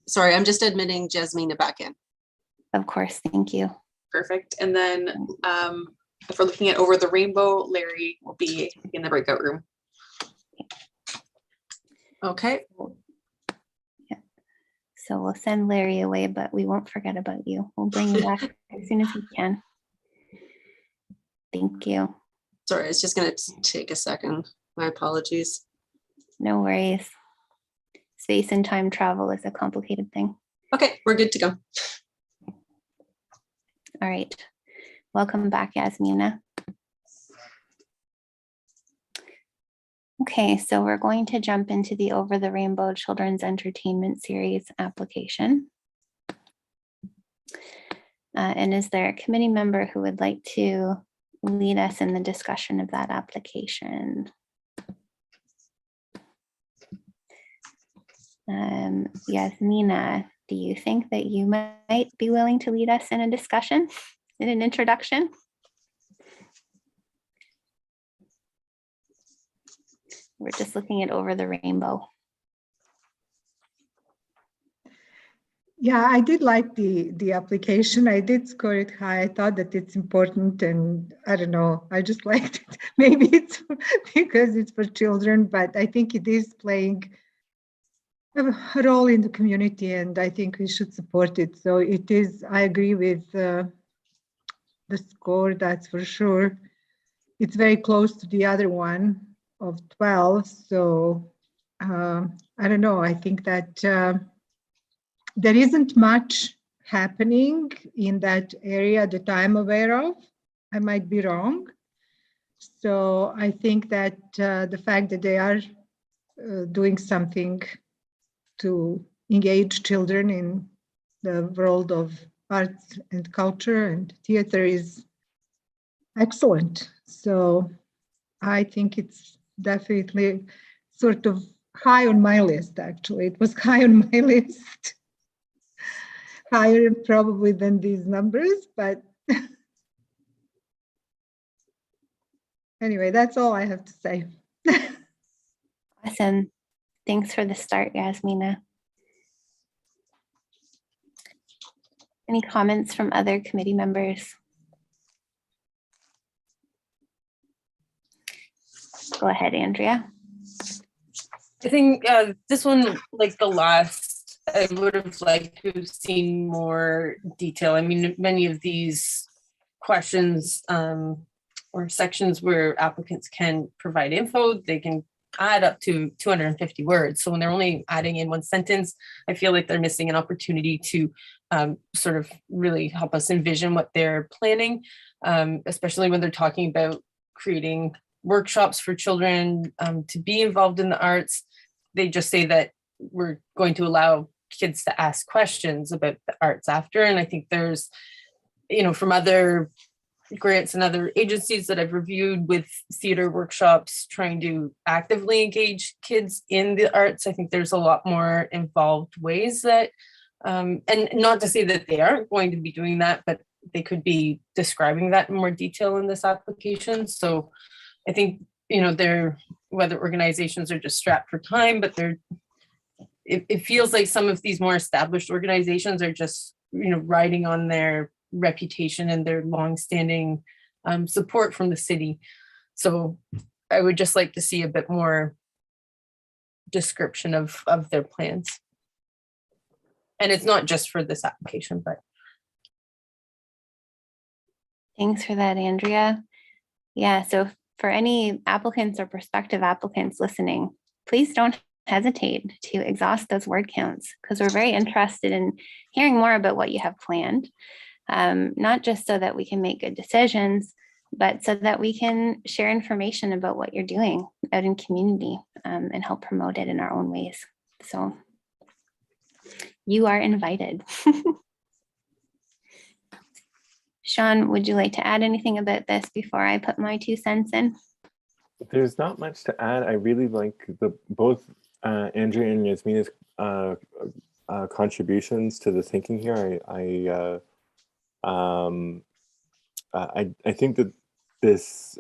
sorry, I'm just admitting Jasmina back in. Of course, thank you. Perfect. And then if we're looking at Over the Rainbow, Larry will be in the breakout room. Okay, So we'll send Larry away, but we won't forget about you. We'll bring you back as soon as we can. Thank you. sorry, it's just gonna take a second. My apologies. No worries. Space and time travel is a complicated thing. Okay, we're good to go. All right. Welcome back, Yasmina. Okay, so we're going to jump into the Over the Rainbow Children's Entertainment Series application. And is there a committee member who would like to lead us in the discussion of that application? Yasmina, do you think that you might be willing to lead us in a discussion, in an introduction? we're just looking at over the rainbow. Yeah, I did like the application. I did score it high. I thought that it's important, and I don't know, I just liked it. Maybe it's because it's for children, but I think it is playing a role in the community, and I think we should support it. So it is, I agree with the score, that's for sure. It's very close to the other one of 12. So I don't know, I think that there isn't much happening in that area that I'm aware of. I might be wrong. So I think that the fact that they are doing something to engage children in the world of arts and culture and theater is excellent. So I think it's definitely sort of high on my list, actually. It was high on my list. Higher probably than these numbers, but anyway, that's all I have to say. Awesome. Thanks for the start, Yasmina. Any comments from other committee members? Go ahead, Andrea. I think this one, like the last, I would have liked to have seen more detail. I mean, many of these questions or sections where applicants can provide info, they can add up to 250 words. So when they're only adding in one sentence, I feel like they're missing an opportunity to sort of really help us envision what they're planning, especially when they're talking about creating workshops for children to be involved in the arts. They just say that we're going to allow kids to ask questions about the arts after. And I think there's, you know, from other grants and other agencies that I've reviewed with theater workshops trying to actively engage kids in the arts, I think there's a lot more involved ways that, and not to say that they aren't going to be doing that, but they could be describing that in more detail in this application. So I think, you know, they're, whether organizations are just strapped for time, but it feels like some of these more established organizations are just, you know, riding on their reputation and their longstanding support from the city. So I would just like to see a bit more description of their plans. And it's not just for this application, but. Thanks for that, Andrea. Yeah, so for any applicants or prospective applicants listening, please don't hesitate to exhaust those word counts, because we're very interested in hearing more about what you have planned, not just so that we can make good decisions, but so that we can share information about what you're doing out in community and help promote it in our own ways. So you are invited. Sean, would you like to add anything about this before I put my 2 cents in? There's not much to add. I really like both Andrea and Yasmina's contributions to the thinking here. I think that this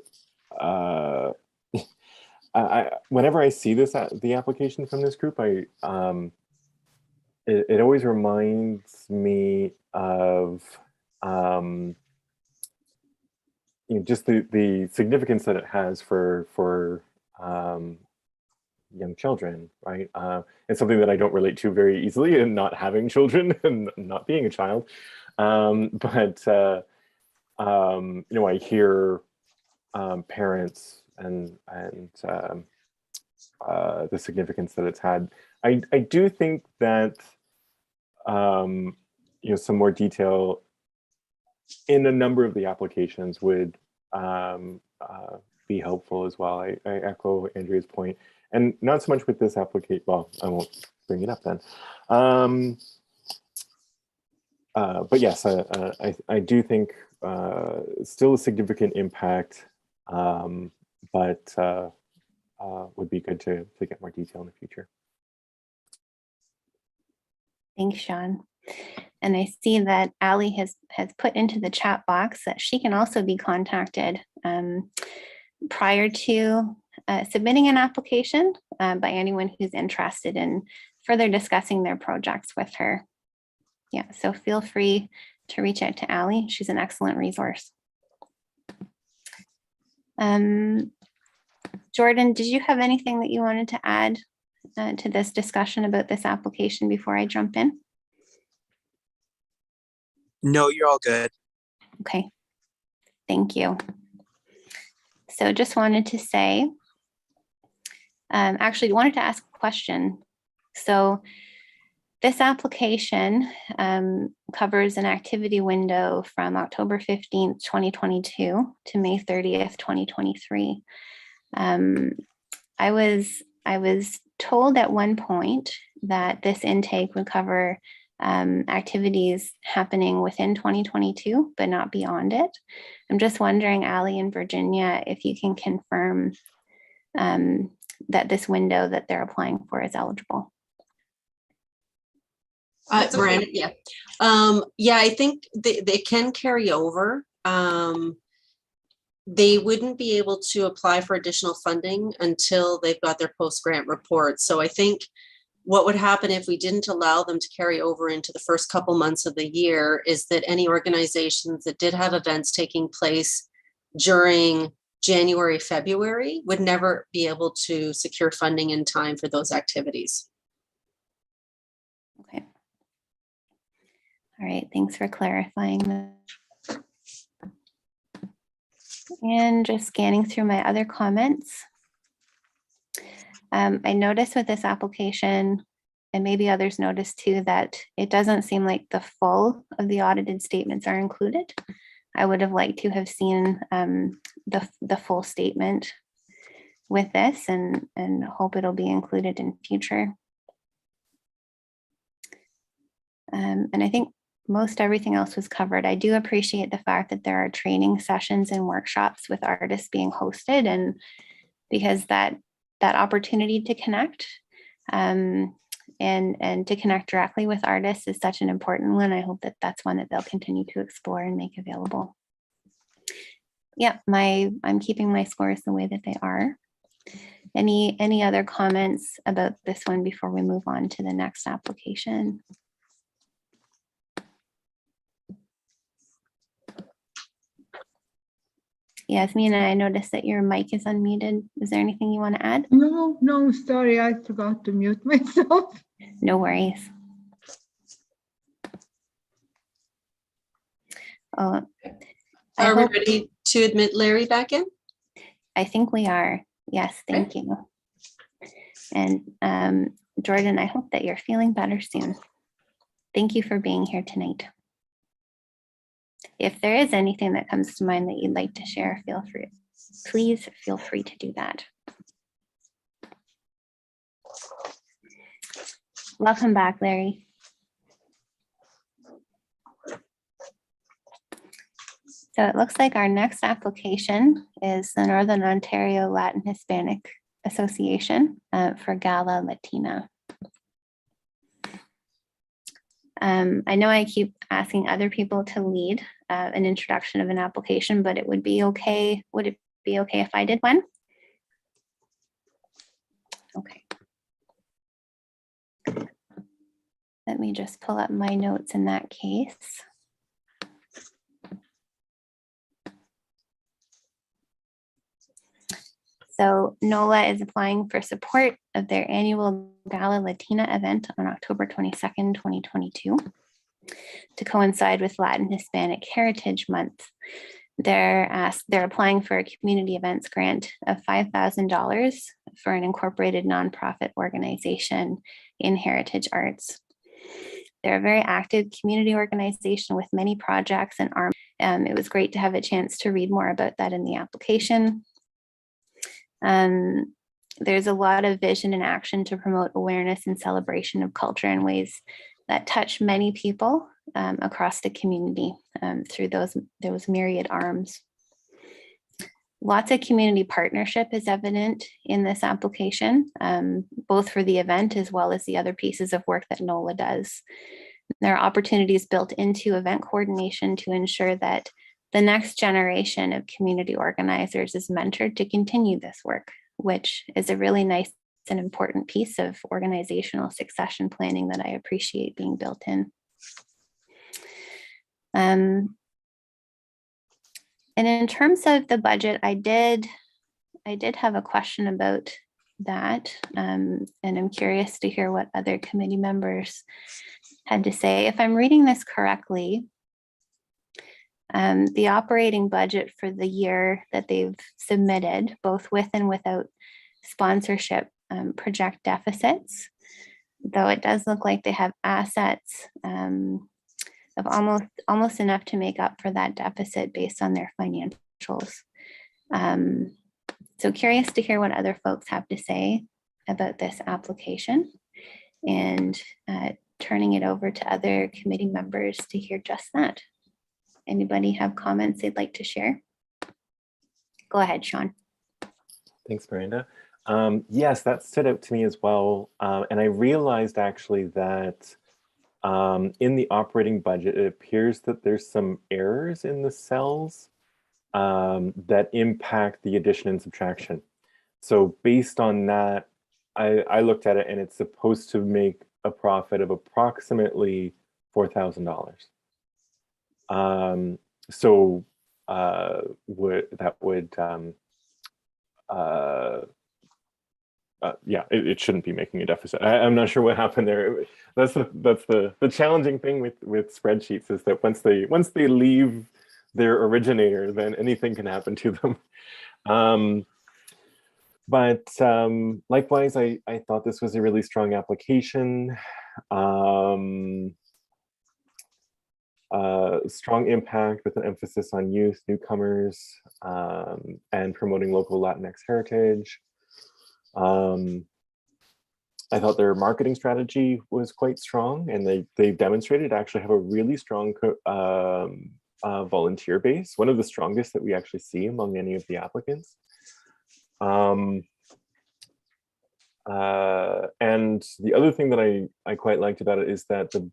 whenever I see this the application from this group, it always reminds me of you know, just the significance that it has for young children, right? It's something that I don't relate to very easily, and not having children and not being a child. But you know, I hear parents and the significance that it's had. I do think that you know, some more detail in a number of the applications would be helpful as well. I echo Andrea's point, and not so much with this application. Well, I won't bring it up then. But yes, I do think still a significant impact, but would be good to get more detail in the future. Thanks, Sean. And I see that Ali has put into the chat box that she can also be contacted prior to submitting an application by anyone who's interested in further discussing their projects with her. Yeah, so feel free to reach out to Allie. She's an excellent resource. Jordan, did you have anything that you wanted to add to this discussion about this application before I jump in? No, you're all good. Okay, thank you. So just wanted to say, actually wanted to ask a question. So this application covers an activity window from October 15th, 2022 to May 30th, 2023. I was told at one point that this intake would cover activities happening within 2022, but not beyond it. I'm just wondering, Allie and Virginia, if you can confirm that this window that they're applying for is eligible. Miranda, yeah. Yeah, I think they can carry over. They wouldn't be able to apply for additional funding until they've got their post-grant report. So I think what would happen if we didn't allow them to carry over into the first couple months of the year is that any organizations that did have events taking place during January, February would never be able to secure funding in time for those activities. Okay. All right, thanks for clarifying that. And just scanning through my other comments. I noticed with this application, and maybe others noticed too, that it doesn't seem like the full of the audited statements are included. I would have liked to have seen the full statement with this, and hope it'll be included in future. And I think most everything else was covered. I do appreciate the fact that there are training sessions and workshops with artists being hosted, and because that opportunity to connect and to connect directly with artists is such an important one. I hope that that's one that they'll continue to explore and make available. Yeah, I'm keeping my scores the way that they are. Any other comments about this one before we move on to the next application? Yasmin, I noticed that your mic is unmuted. Is there anything you want to add? No, sorry, I forgot to mute myself. No worries. Oh, Are we ready to admit Larry back in? I think we are. Yes, thank you. And Jordan, I hope that you're feeling better soon. Thank you for being here tonight. If there is anything that comes to mind that you'd like to share, please feel free to do that. Welcome back, Larry. So it looks like our next application is the Northern Ontario Latin Hispanic Association for Gala, Latina. I know I keep asking other people to lead an introduction of an application, but it would be okay. Would it be okay if I did one? Okay. Let me just pull up my notes in that case. So NOLA is applying for support of their annual Gala Latina event on October 22nd, 2022 to coincide with Latin Hispanic Heritage Month. They're applying for a community events grant of $5,000 for an incorporated nonprofit organization in heritage arts. They're a very active community organization with many projects and arms. It was great to have a chance to read more about that in the application. There's a lot of vision and action to promote awareness and celebration of culture in ways that touch many people across the community through those myriad arms. Lots of community partnership is evident in this application, both for the event as well as the other pieces of work that NOLA does. There are opportunities built into event coordination to ensure that the next generation of community organizers is mentored to continue this work. which is a really nice and important piece of organizational succession planning that I appreciate being built in. And in terms of the budget, I did have a question about that, and I'm curious to hear what other committee members had to say. If I'm reading this correctly, the operating budget for the year that they've submitted, both with and without sponsorship, project deficits, though it does look like they have assets of almost enough to make up for that deficit based on their financials. So curious to hear what other folks have to say about this application, and turning it over to other committee members to hear just that. Anybody have comments they'd like to share? Go ahead, Sean. Thanks, Miranda. Yes, that stood out to me as well. And I realized actually that in the operating budget, it appears that there's some errors in the cells that impact the addition and subtraction. So based on that, I looked at it and it's supposed to make a profit of approximately $4,000. So yeah, it shouldn't be making a deficit. I'm not sure what happened there. That's the challenging thing with spreadsheets, is that once they leave their originator, then anything can happen to them. But likewise, I thought this was a really strong application. Strong impact with an emphasis on youth, newcomers, and promoting local Latinx heritage. I thought their marketing strategy was quite strong, and they've demonstrated to actually have a really strong volunteer base, one of the strongest that we actually see among any of the applicants. And the other thing that I quite liked about it is that the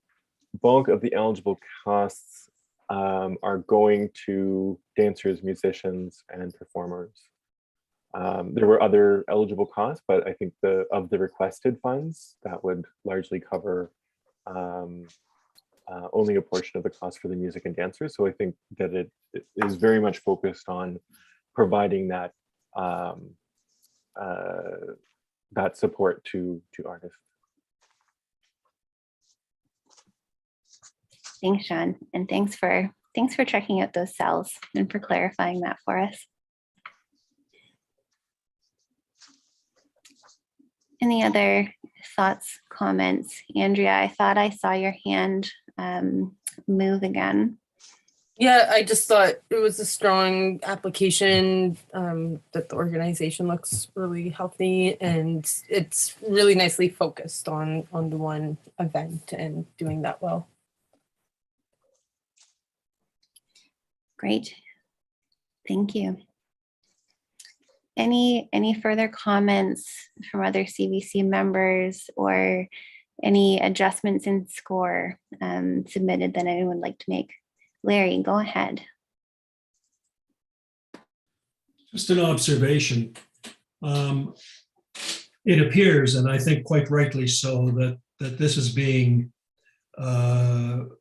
bulk of the eligible costs are going to dancers, musicians, and performers. There were other eligible costs, but I think of the requested funds, that would largely cover only a portion of the cost for the music and dancers. So I think that it is very much focused on providing that that support to artists. Thanks, Sean, and thanks for checking out those cells and for clarifying that for us. Any other thoughts, comments? Andrea, I thought I saw your hand move again. Yeah, I just thought it was a strong application, that the organization looks really healthy, and it's really nicely focused on the one event and doing that well. Great, thank you. Any further comments from other CVC members, or any adjustments in score submitted that anyone would like to make? Larry, go ahead. Just an observation. It appears, and I think quite rightly so, that this is being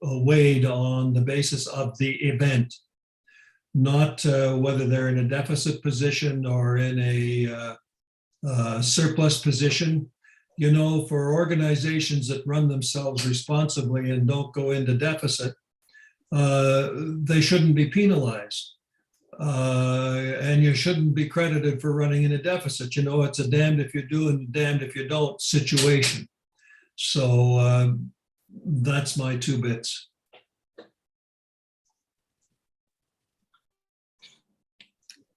weighed on the basis of the event, not whether they're in a deficit position or in a surplus position. You know, for organizations that run themselves responsibly and don't go into deficit, they shouldn't be penalized. And you shouldn't be credited for running in a deficit. You know, it's a damned if you do and damned if you don't situation. So that's my 2 bits.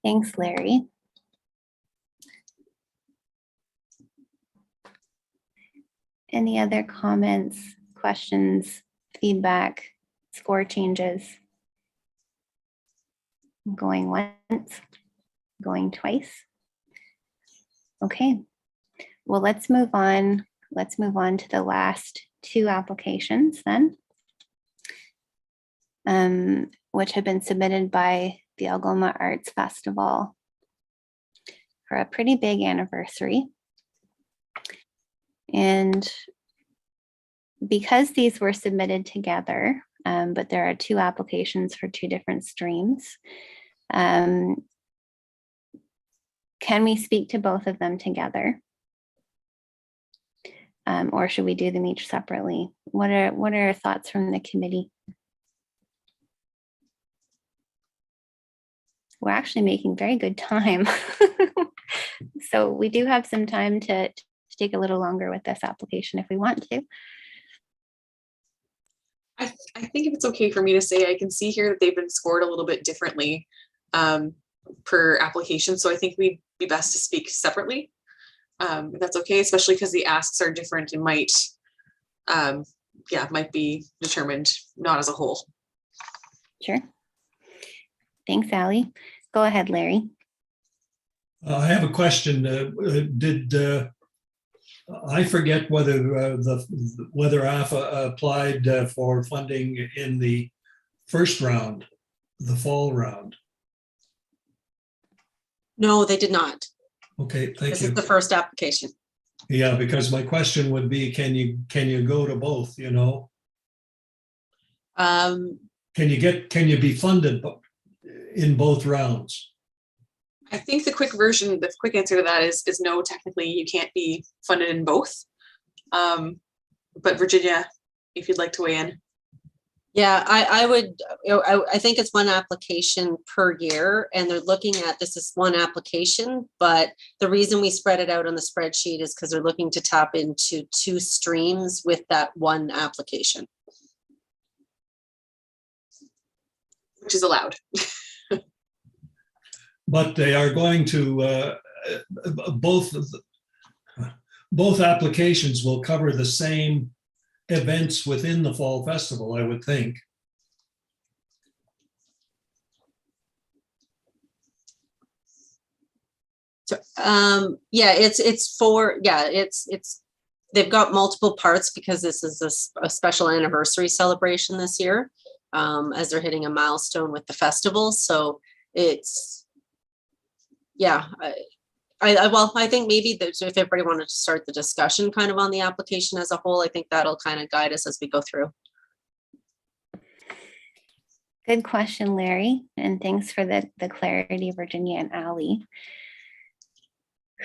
Thanks, Larry. Any other comments, questions, feedback, score changes? Going once, going twice. Okay, well, let's move on. Let's move on to the last 2 applications then, which have been submitted by the Algoma Arts Festival for for a pretty big anniversary. And because these were submitted together, but there are two applications for two different streams, can we speak to both of them together? Or should we do them each separately? What are thoughts from the committee? We're actually making very good time. So we do have some time to take a little longer with this application if we want to. I think if it's okay for me to say, I can see here that they've been scored a little bit differently per application. So I think we'd be best to speak separately. If that's okay, especially because the asks are different and might be determined not as a whole. Sure. Thanks, Allie. Go ahead, Larry. I have a question. Did I forget whether AFA applied for funding in the first round, the fall round? No, they did not. Okay, thank This you. is the first application. Yeah, because my question would be, can you go to both? You know, Um, can you be funded in both rounds? I think the quick answer to that is no, technically you can't be funded in both. But Virginia, if you'd like to weigh in. Yeah, I would, I think it's one application per year, and they're looking at, this is one application, but the reason we spread it out on the spreadsheet is because they're looking to tap into two streams with that one application. Which is allowed. But they are going to, both applications will cover the same events within the Fall Festival, I would think. So, yeah, they've got multiple parts because this is a special anniversary celebration this year, as they're hitting a milestone with the festival. So it's, yeah, I think maybe if everybody wanted to start the discussion kind of on the application as a whole, I think that'll kind of guide us as we go through. Good question, Larry, and thanks for the clarity, Virginia and Allie.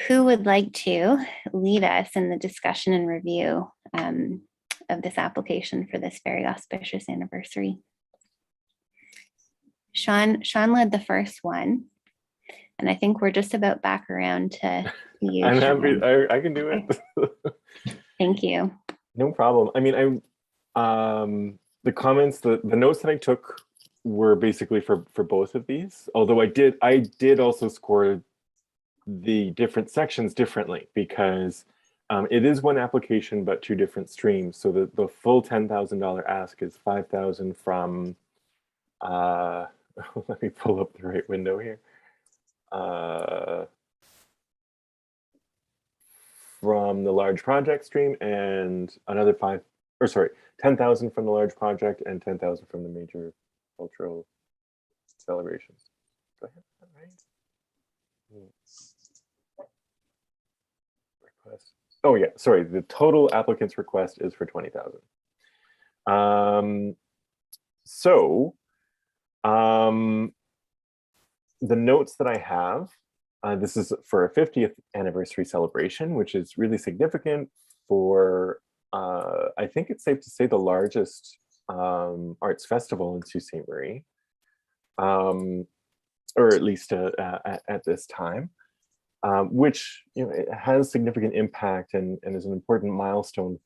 Who would like to lead us in the discussion and review of this application for this very auspicious anniversary? Sean led the first one. And I think we're just about back around to you. I'm Sean. happy. I can do it. Thank you. No problem. I mean, the comments, the notes that I took were basically for both of these. Although I did also score the different sections differently because it is one application but two different streams. So the full $10,000 ask is $5,000 from. Let me pull up the right window here. From the large project stream and another 10,000 from the large project and 10,000 from the major cultural celebrations. Do I have that right? Request. Oh yeah, sorry. The total applicant's request is for 20,000. The notes that I have, this is for a 50th anniversary celebration, which is really significant for, I think it's safe to say, the largest arts festival in Sault Ste. Marie, or at least at this time, which it has significant impact and is an important milestone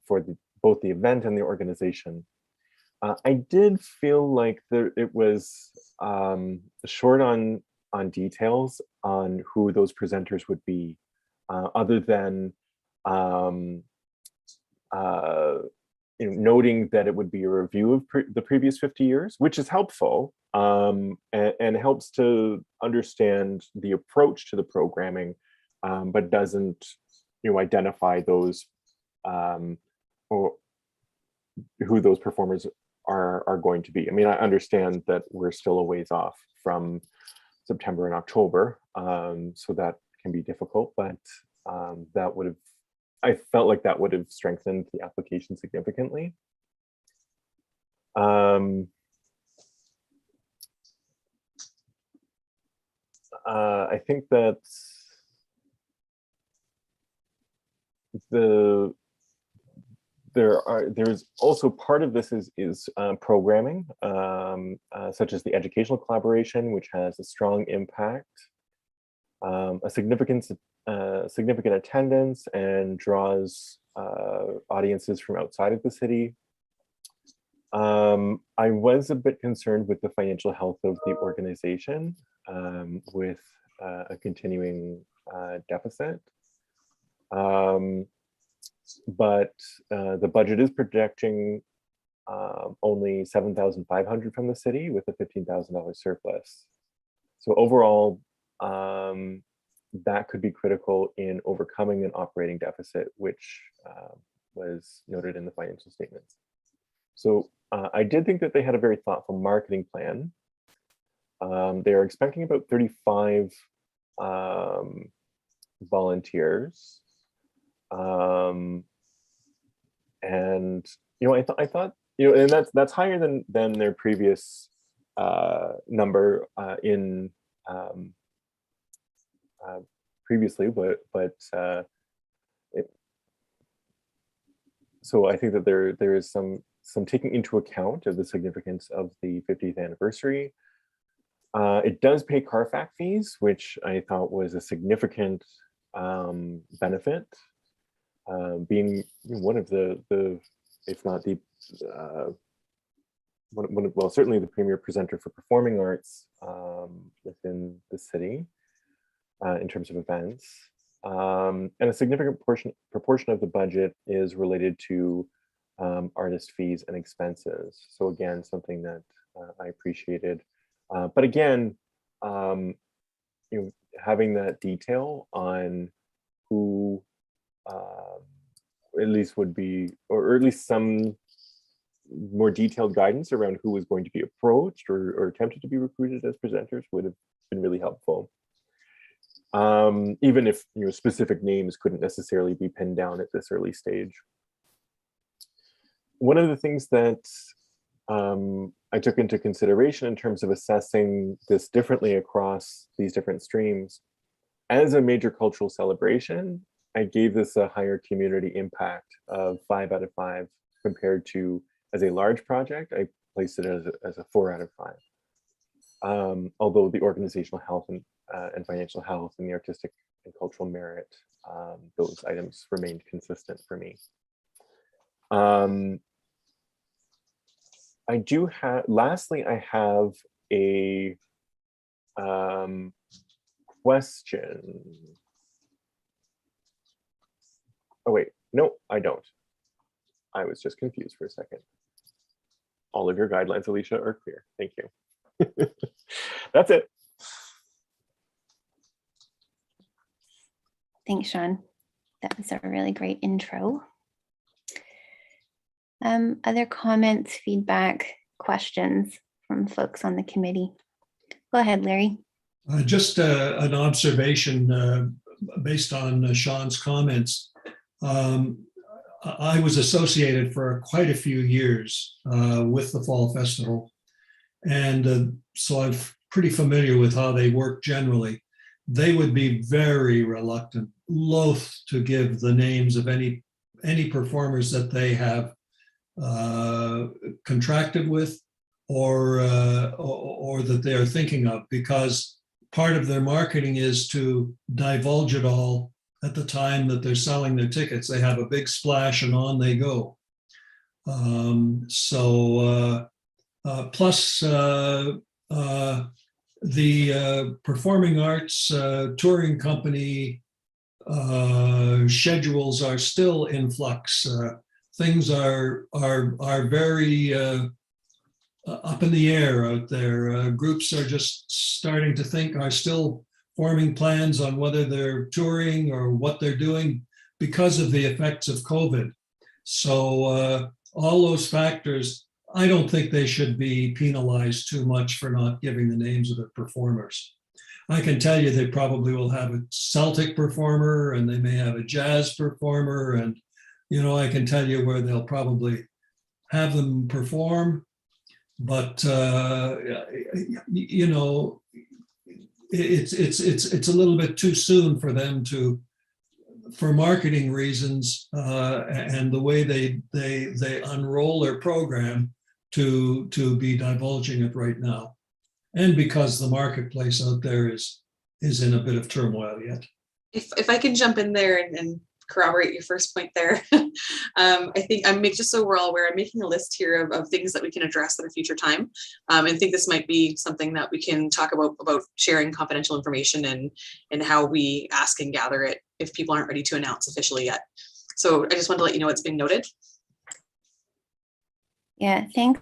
for both the event and the organization. I did feel like it was short on details on who those presenters would be, other than noting that it would be a review of the previous 50 years, which is helpful and helps to understand the approach to the programming, but doesn't identify those or who those performers are going to be. I mean, I understand that we're still a ways off from September and October, so that can be difficult, but that would have, I felt like that would have strengthened the application significantly. I think that there's also part of this is programming, such as the educational collaboration, which has a strong impact, a significant attendance, and draws audiences from outside of the city. I was a bit concerned with the financial health of the organization, with a continuing deficit. But the budget is projecting only $7,500 from the city with a $15,000 surplus. So overall, that could be critical in overcoming an operating deficit, which was noted in the financial statements. So I did think that they had a very thoughtful marketing plan. They are expecting about 35 volunteers. And I thought and that's higher than their previous number previously, but so I think that there is some taking into account of the significance of the 50th anniversary. It does pay Carfax fees, which I thought was a significant benefit. Being one of the if not the well, certainly the premier presenter for performing arts within the city in terms of events, and a significant proportion of the budget is related to artist fees and expenses. So again, something that I appreciated, but again, having that detail on who at least would be, or at least some more detailed guidance around who was going to be approached or attempted to be recruited as presenters would have been really helpful. Even if specific names couldn't necessarily be pinned down at this early stage. One of the things that I took into consideration in terms of assessing this differently across these different streams, as a major cultural celebration, I gave this a higher community impact of 5 out of 5 compared to, as a large project, I placed it as a 4 out of 5. Although the organizational health and financial health and the artistic and cultural merit, those items remained consistent for me. I do have, lastly, I have a question. Oh wait, no, I don't. I was just confused for a second. All of your guidelines, Alicia, are clear. Thank you. That's it. Thanks, Sean. That was a really great intro. Other comments, feedback, questions from folks on the committee? Go ahead, Larry. Just an observation based on Sean's comments. I was associated for quite a few years with the Fall Festival. And so I'm pretty familiar with how they work generally. They would be very reluctant, loath to give the names of any performers that they have contracted with or that they're thinking of, because part of their marketing is to divulge it all at the time that they're selling their tickets. They have a big splash and on they go. Plus the performing arts touring company schedules are still in flux. Things are very up in the air out there. Groups are just starting to think, are still forming plans on whether they're touring or what they're doing because of the effects of COVID. So all those factors, I don't think they should be penalized too much for not giving the names of the performers. I can tell you they probably will have a Celtic performer and they may have a jazz performer. And, you know, I can tell you where they'll probably have them perform. But, you know, it's a little bit too soon for them to, for marketing reasons and the way they unroll their program to be divulging it right now. And because the marketplace out there is in a bit of turmoil yet. If I can jump in there and corroborate your first point there, I think just so we're all aware, I'm making a list here of things that we can address at a future time, and think this might be something that we can talk about sharing confidential information and how we ask and gather it if people aren't ready to announce officially yet. So I just wanted to let you know it's been noted. Yeah, thanks.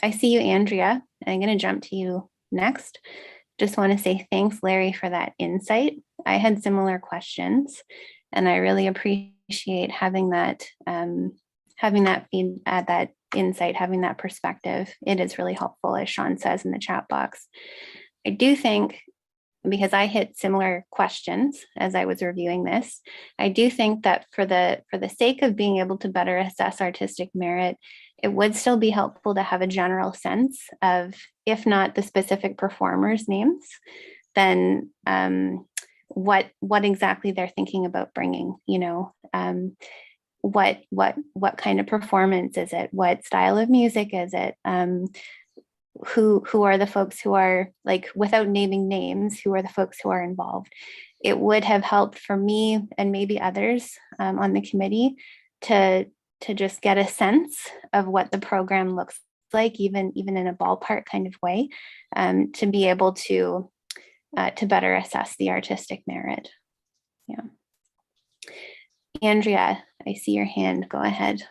I see you, Andrea. I'm going to jump to you next. Just want to say thanks, Larry, for that insight. I had similar questions, and I really appreciate having that that insight, having that perspective. It is really helpful, as Sean says in the chat box. I do think, because I hit similar questions as I was reviewing this, I do think that for the sake of being able to better assess artistic merit, it would still be helpful to have a general sense of, if not the specific performers' names, then what exactly they're thinking about bringing. You know, what kind of performance is it? What style of music is it? Who are the folks who are, like, without naming names, who are the folks who are involved? It would have helped for me and maybe others on the committee to just get a sense of what the program looks like, even in a ballpark kind of way, to be able to better assess the artistic merit. Yeah. Andrea, I see your hand. Go ahead.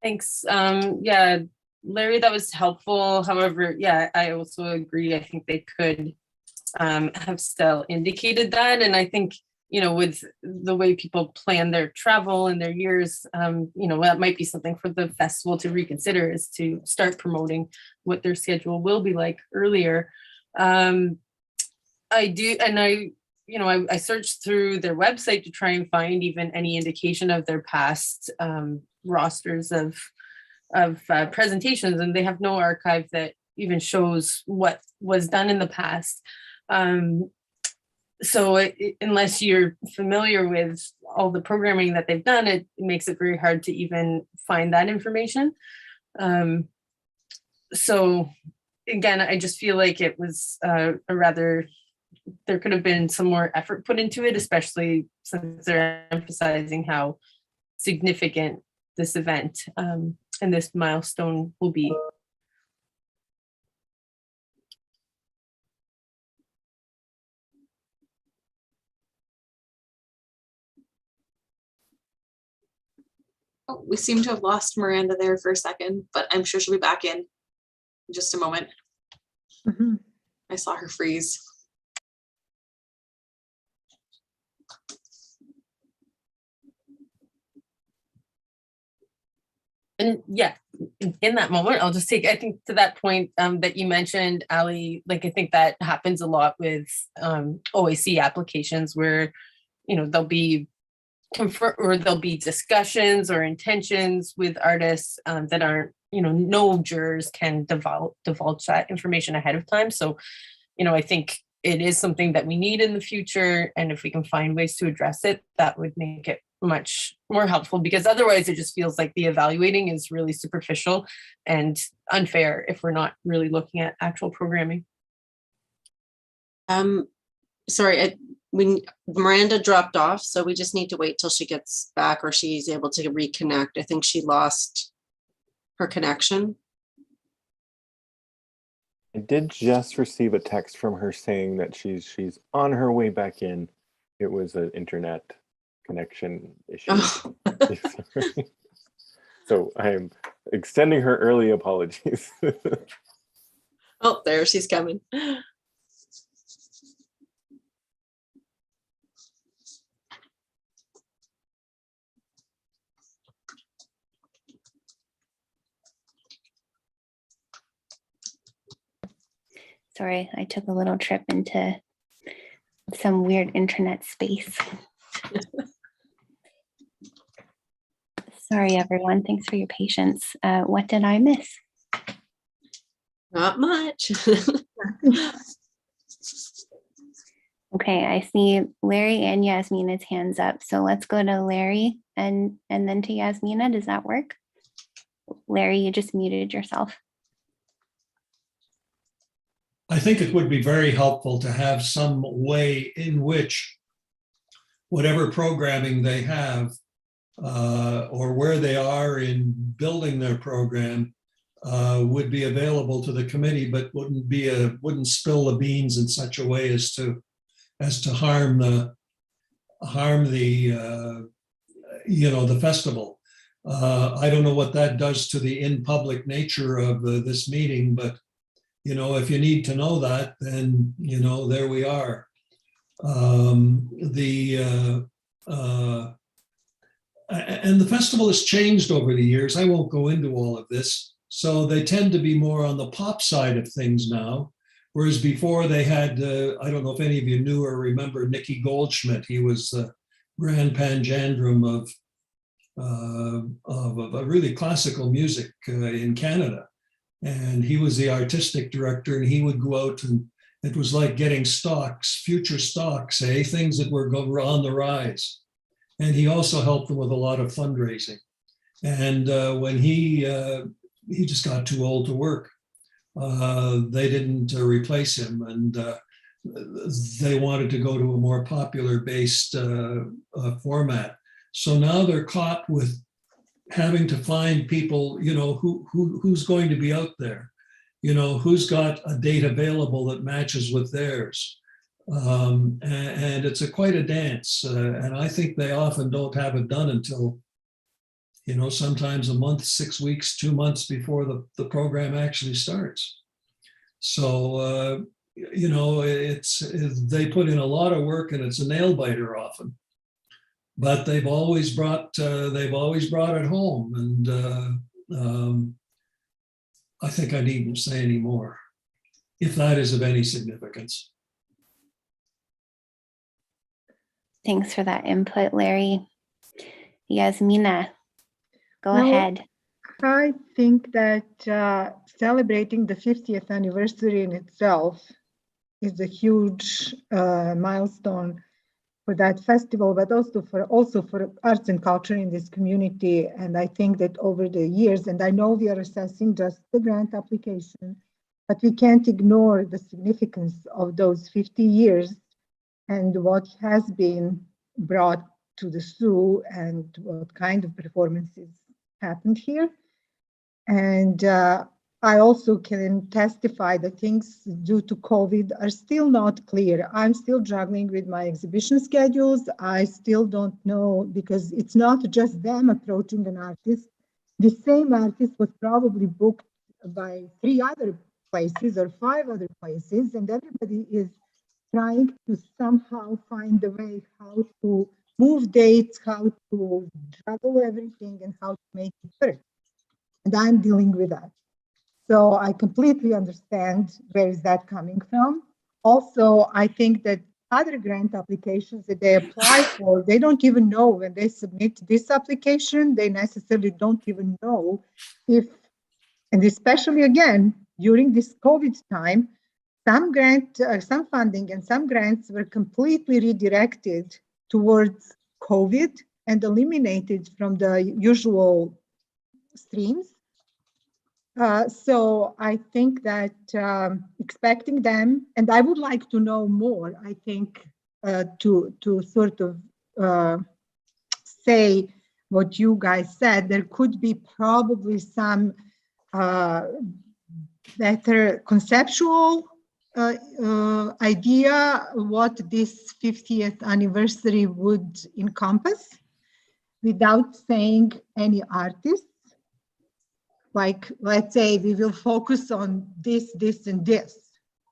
Thanks. Yeah, Larry, that was helpful. However, yeah, I also agree. I think they could have still indicated that. And I think, you know, with the way people plan their travel and their years, you know, that might be something for the festival to reconsider, is to start promoting what their schedule will be like earlier. I do, and I searched through their website to try and find even any indication of their past rosters of presentations, and they have no archive that even shows what was done in the past. So unless you're familiar with all the programming that they've done, it makes it very hard to even find that information. So again, I just feel like it was there could have been some more effort put into it, especially since they're emphasizing how significant this event and this milestone will be. Oh, we seem to have lost Miranda there for a second, but I'm sure she'll be back in just a moment. Mhm. I saw her freeze. And yeah, in that moment, I'll just take, I think, to that point that you mentioned, Ali, like, I think that happens a lot with OAC applications where, you know, there'll be discussions or intentions with artists that aren't, you know, no jurors can divulge that information ahead of time. So, you know, I think it is something that we need in the future. And if we can find ways to address it, that would make it much more helpful, because otherwise it just feels like the evaluating is really superficial and unfair if we're not really looking at actual programming. Sorry, Miranda dropped off, so we just need to wait till she gets back or she's able to reconnect. I think she lost her connection. I did just receive a text from her saying that she's on her way back in. It was an internet connection issue. Oh. So I'm extending her early apologies. Oh, there she's coming. Sorry, I took a little trip into some weird internet space. Sorry, everyone. Thanks for your patience. What did I miss? Not much. Okay, I see Larry and Yasmina's hands up. So let's go to Larry and then to Yasmina. Does that work? Larry, you just muted yourself. I think it would be very helpful to have some way in which whatever programming they have or where they are in building their program would be available to the committee, but wouldn't spill the beans in such a way as to harm the the festival. I don't know what that does to the in public nature of this meeting, but if you need to know that, then there we are. And the festival has changed over the years. I won't go into all of this. So they tend to be more on the pop side of things now. Whereas before they had, I don't know if any of you knew or remember Nicky Goldschmidt. He was the grand panjandrum of a really classical music in Canada. And he was the artistic director, and he would go out and it was like getting stocks, future stocks, things that were on the rise. And he also helped them with a lot of fundraising. And when he just got too old to work, they didn't replace him, and they wanted to go to a more popular based format. So now they're caught with having to find people, who's going to be out there, who's got a date available that matches with theirs. And it's quite a dance. And I think they often don't have it done until, sometimes a month, 6 weeks, 2 months before the program actually starts. So, they put in a lot of work, and it's a nail biter often. But they've always brought it home, and I think I needn't say any more, if that is of any significance. Thanks for that input, Larry. Yasmina, go No. ahead. I think that celebrating the 50th anniversary in itself is a huge milestone for that festival, but also for arts and culture in this community. And I think that over the years, and I know we are assessing just the grant application, but we can't ignore the significance of those 50 years and what has been brought to the Sioux and what kind of performances happened here. And I also can testify that things due to COVID are still not clear. I'm still juggling with my exhibition schedules. I still don't know, because it's not just them approaching an artist. The same artist was probably booked by 3 other places or 5 other places, and everybody is trying to somehow find a way how to move dates, how to juggle everything, and how to make it work. And I'm dealing with that. So I completely understand where is that coming from. Also, I think that other grant applications that they apply for, they don't even know when they submit this application, they necessarily don't even know if, and especially again, during this COVID time, some funding and some grants were completely redirected towards COVID and eliminated from the usual streams. So I think that expecting them, and I would like to know more, I think, to sort of say what you guys said, there could be probably some better conceptual idea what this 50th anniversary would encompass without saying any artist. Like, let's say we will focus on this, this, and this,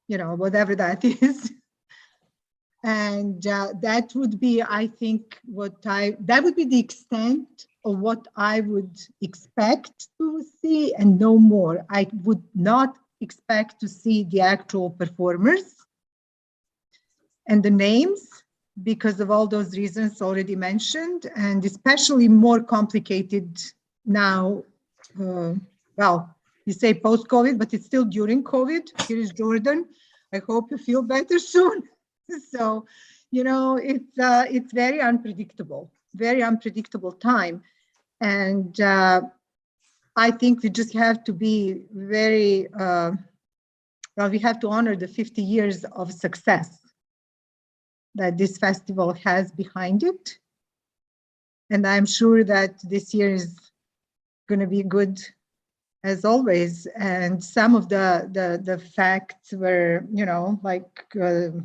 whatever that is. And that would be, I think, that would be the extent of what I would expect to see and no more. I would not expect to see the actual performers and the names because of all those reasons already mentioned, and especially more complicated now. Well, you say post-COVID, but it's still during COVID. Here is Jordan. I hope you feel better soon. So, you know, it's very unpredictable time. And I think we just have to be very, well, we have to honor the 50 years of success that this festival has behind it. And I'm sure that this year is going to be good as always. And some of the facts were, you know, like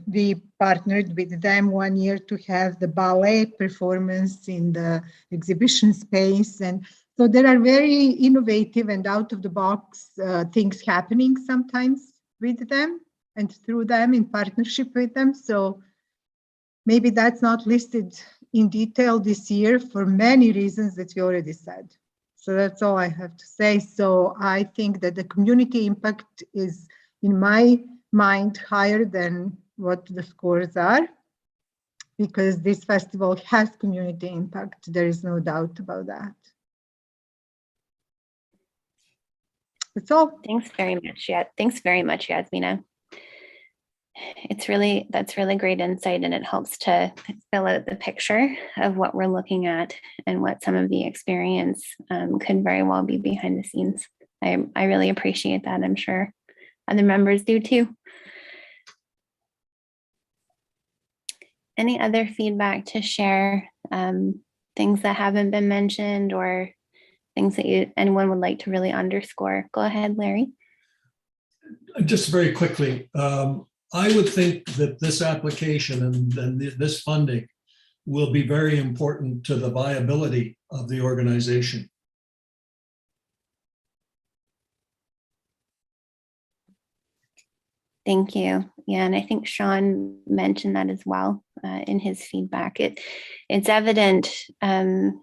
we partnered with them one year to have the ballet performance in the exhibition space. And so there are very innovative and out of the box things happening sometimes with them and through them in partnership with them. So maybe that's not listed in detail this year for many reasons that we already said. So that's all I have to say. So I think that the community impact is, in my mind, higher than what the scores are, because this festival has community impact. There is no doubt about that. That's all. Thanks very much. Yeah, thanks very much, Yasmina. That's really great insight, and it helps to fill out the picture of what we're looking at and what some of the experience could very well be behind the scenes. I really appreciate that. I'm sure other members do too. Any other feedback to share? Things that haven't been mentioned or things that anyone would like to really underscore? Go ahead, Larry. Just very quickly, I would think that this application and this funding will be very important to the viability of the organization. Thank you. Yeah, and I think Sean mentioned that as well in his feedback. It's evident from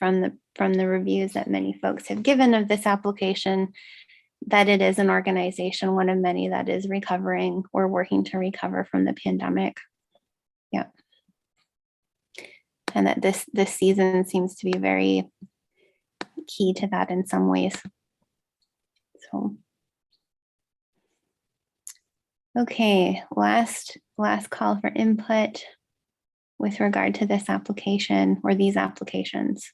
the reviews that many folks have given of this application that it is an organization, one of many that is recovering or working to recover from the pandemic. Yeah. And that this season seems to be very key to that in some ways. So, okay, last call for input with regard to this application or these applications.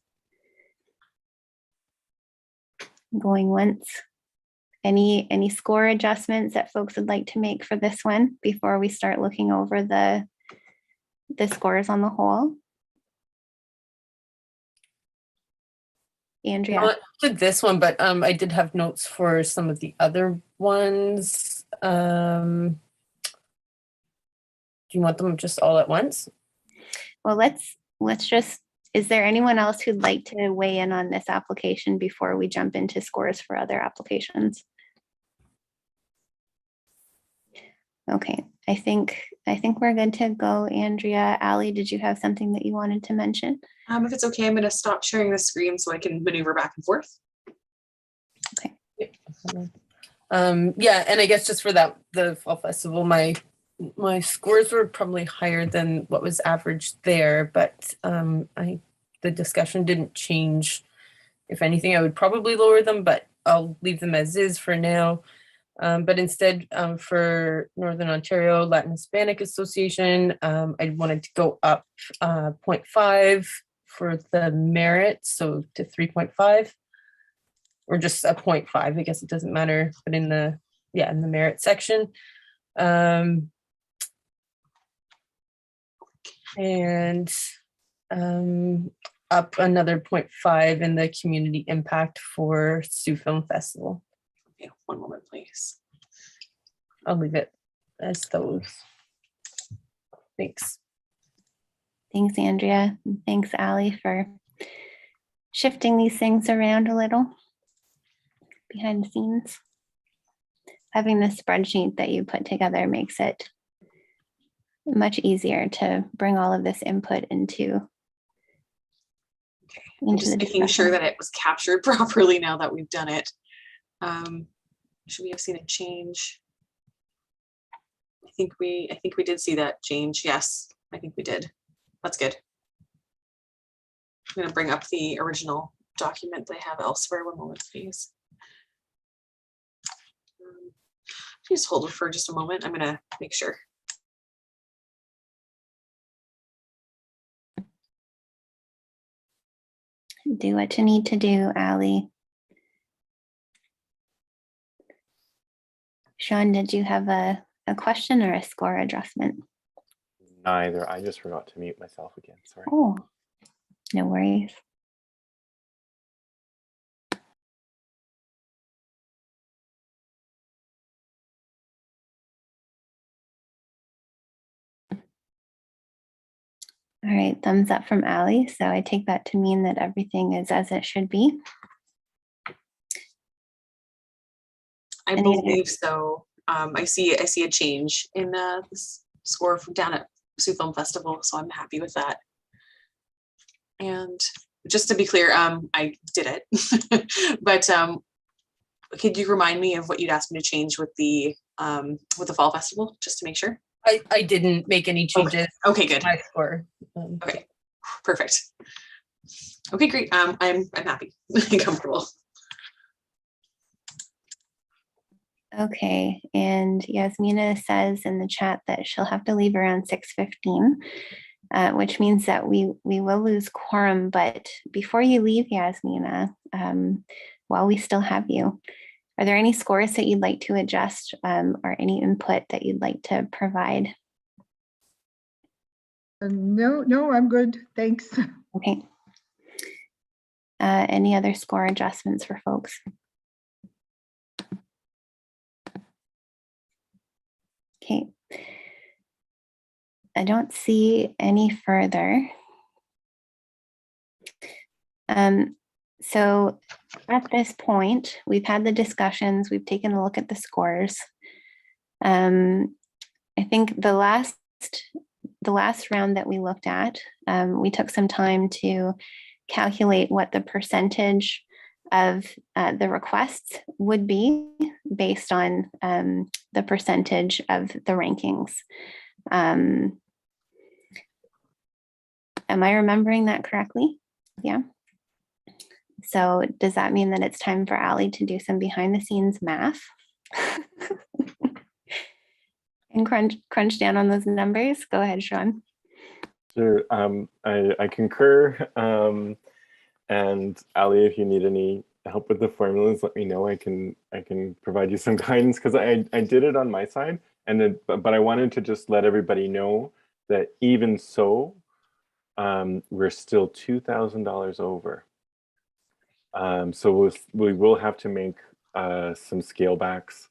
Going once. Any score adjustments that folks would like to make for this one before we start looking over the scores on the whole? Andrea? Not to this one, but I did have notes for some of the other ones. Do you want them just all at once? Well, let's just, is there anyone else who'd like to weigh in on this application before we jump into scores for other applications? Okay, I think we're good to go. Andrea, Ali, did you have something that you wanted to mention? If it's okay, I'm going to stop sharing the screen so I can maneuver back and forth. Okay. Yeah, and I guess just for that, the fall festival, my scores were probably higher than what was averaged there, but the discussion didn't change. If anything, I would probably lower them, but I'll leave them as is for now. But instead, for Northern Ontario Latin Hispanic Association, I wanted to go up 0.5 for the merit, so to 3.5, or just a 0.5. I guess it doesn't matter, but in the merit section. And up another 0.5 in the community impact for Sioux Film Festival. Okay, one moment, please. I'll leave it as those. Thanks. Thanks, Andrea. And thanks, Ali, for shifting these things around a little behind the scenes. Having the spreadsheet that you put together makes it much easier to bring all of this input into Just making sure that it was captured properly now that we've done it. should we have seen a change? I think we did see that change. Yes, I think we did. That's good. I'm going to bring up the original document that I have elsewhere. One moment, please. Just hold it for just a moment. I'm going to make sure. Do what you need to do, Allie. Sean, did you have a question or a score adjustment? Neither. I just forgot to mute myself again. Sorry. Oh, no worries. All right, thumbs up from Allie. So I take that to mean that everything is as it should be. I believe so. I see a change in this score from down at Sioux Film Festival, so I'm happy with that. And just to be clear, I did it, but could you remind me of what you'd asked me to change with the Fall Festival, just to make sure? I didn't make any changes. Okay, good. To my score. Okay, perfect. Okay, great. I'm happy and comfortable. Okay, and Yasmina says in the chat that she'll have to leave around 6:15, which means that we will lose quorum. But before you leave, Yasmina, while we still have you, are there any scores that you'd like to adjust or any input that you'd like to provide? No, I'm good. Thanks. Okay. Any other score adjustments for folks? Okay. I don't see any further. So at this point, we've had the discussions, we've taken a look at the scores. I think the last round that we looked at, we took some time to calculate what the percentage of the requests would be based on the percentage of the rankings. Am I remembering that correctly? Yeah. So does that mean that it's time for Allie to do some behind the scenes math and crunch down on those numbers? Go ahead, Sean. Sure. I concur. And Allie, if you need any help with the formulas, let me know. I can provide you some guidance, because I did it on my side, and but I wanted to just let everybody know that even so, we're still $2,000 over. So we will have to make some scale backs.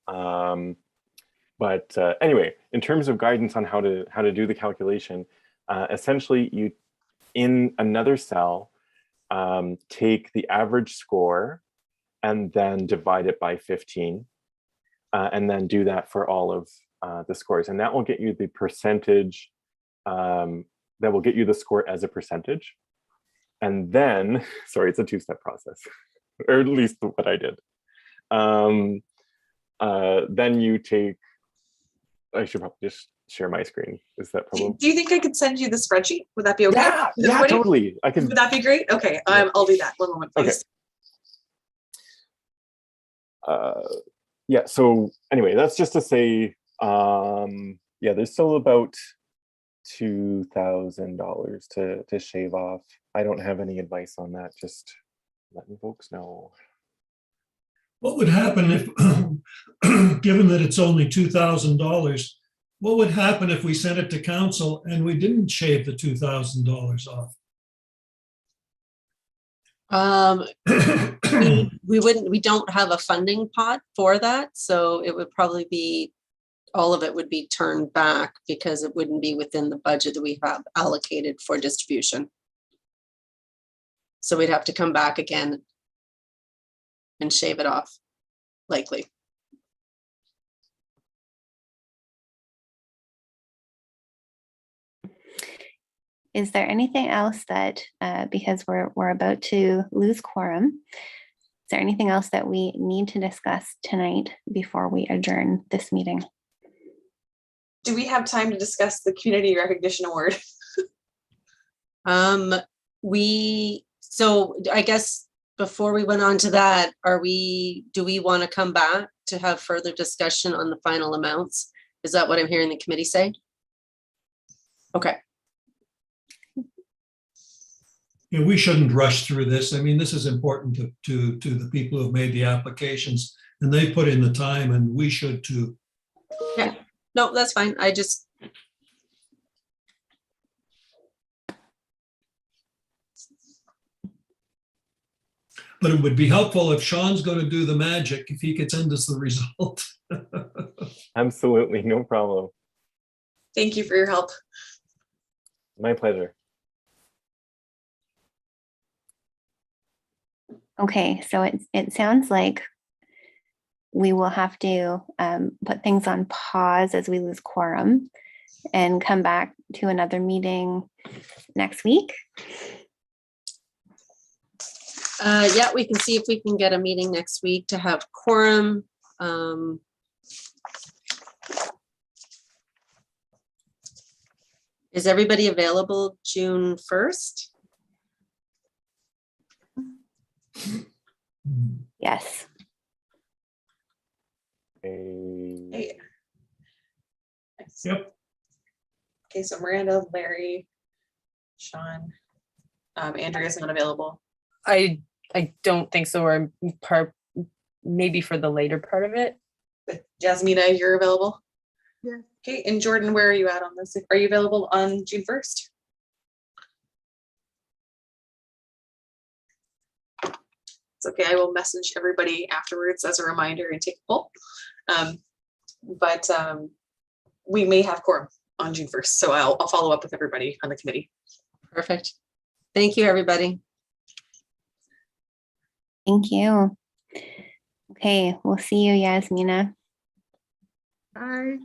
But anyway, in terms of guidance on how to do the calculation, essentially you, in another cell, take the average score and then divide it by 15, and then do that for all of the scores. And that will get you the percentage, that will get you the score as a percentage. And then, sorry, it's a two-step process, or at least what I did. Then you take, I should probably just share my screen. Is that problem? Do you think I could send you the spreadsheet? Would that be okay? Yeah, totally. I can. Would that be great? Okay, Yeah. I'll do that. One moment, please. Okay. Yeah, so anyway, that's just to say, yeah, there's still about $2,000 to shave off. I don't have any advice on that, just letting folks know. What would happen if, given that it's only $2,000, what would happen if we sent it to council and we didn't shave the $2,000 off? We don't have a funding pot for that, so it would probably be, all of it would be turned back because it wouldn't be within the budget that we have allocated for distribution. So we'd have to come back again and shave it off, likely. Is there anything else that, because we're about to lose quorum, there anything else that we need to discuss tonight before we adjourn this meeting? Do we have time to discuss the Community Recognition Award? So I guess before we went on to that, do we want to come back to have further discussion on the final amounts? Is that what I'm hearing the committee say? Okay. Yeah, we shouldn't rush through this. I mean, this is important to the people who have made the applications, and they put in the time, and we should too. Yeah, no, that's fine. But it would be helpful if Sean's going to do the magic, if he could send us the result. Absolutely, no problem. Thank you for your help. My pleasure. Okay, so it sounds like we will have to put things on pause as we lose quorum and come back to another meeting next week. Yeah, we can see if we can get a meeting next week to have quorum. Is everybody available June 1st? Yes. Hey. Yep. Okay, so Miranda, Larry, Sean, Andrea's not available. I don't think so, or maybe for the later part of it. But Jasmina, you're available? Yeah. Okay, and Jordan, where are you at on this? Are you available on June 1st? It's okay, I will message everybody afterwards as a reminder and take a poll. But we may have quorum on June 1st, so I'll follow up with everybody on the committee. Perfect. Thank you, everybody. Thank you. Okay, we'll see you, Yasmina. Bye.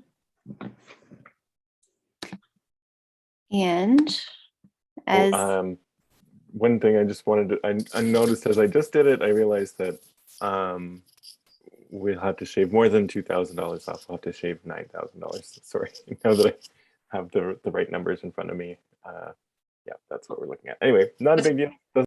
And as One thing I just wanted to, I noticed as I just did it, I realized that we'll have to shave more than $2,000 off. We'll have to shave $9,000. Sorry, now that I have the right numbers in front of me. Yeah, that's what we're looking at. Anyway, not a big deal.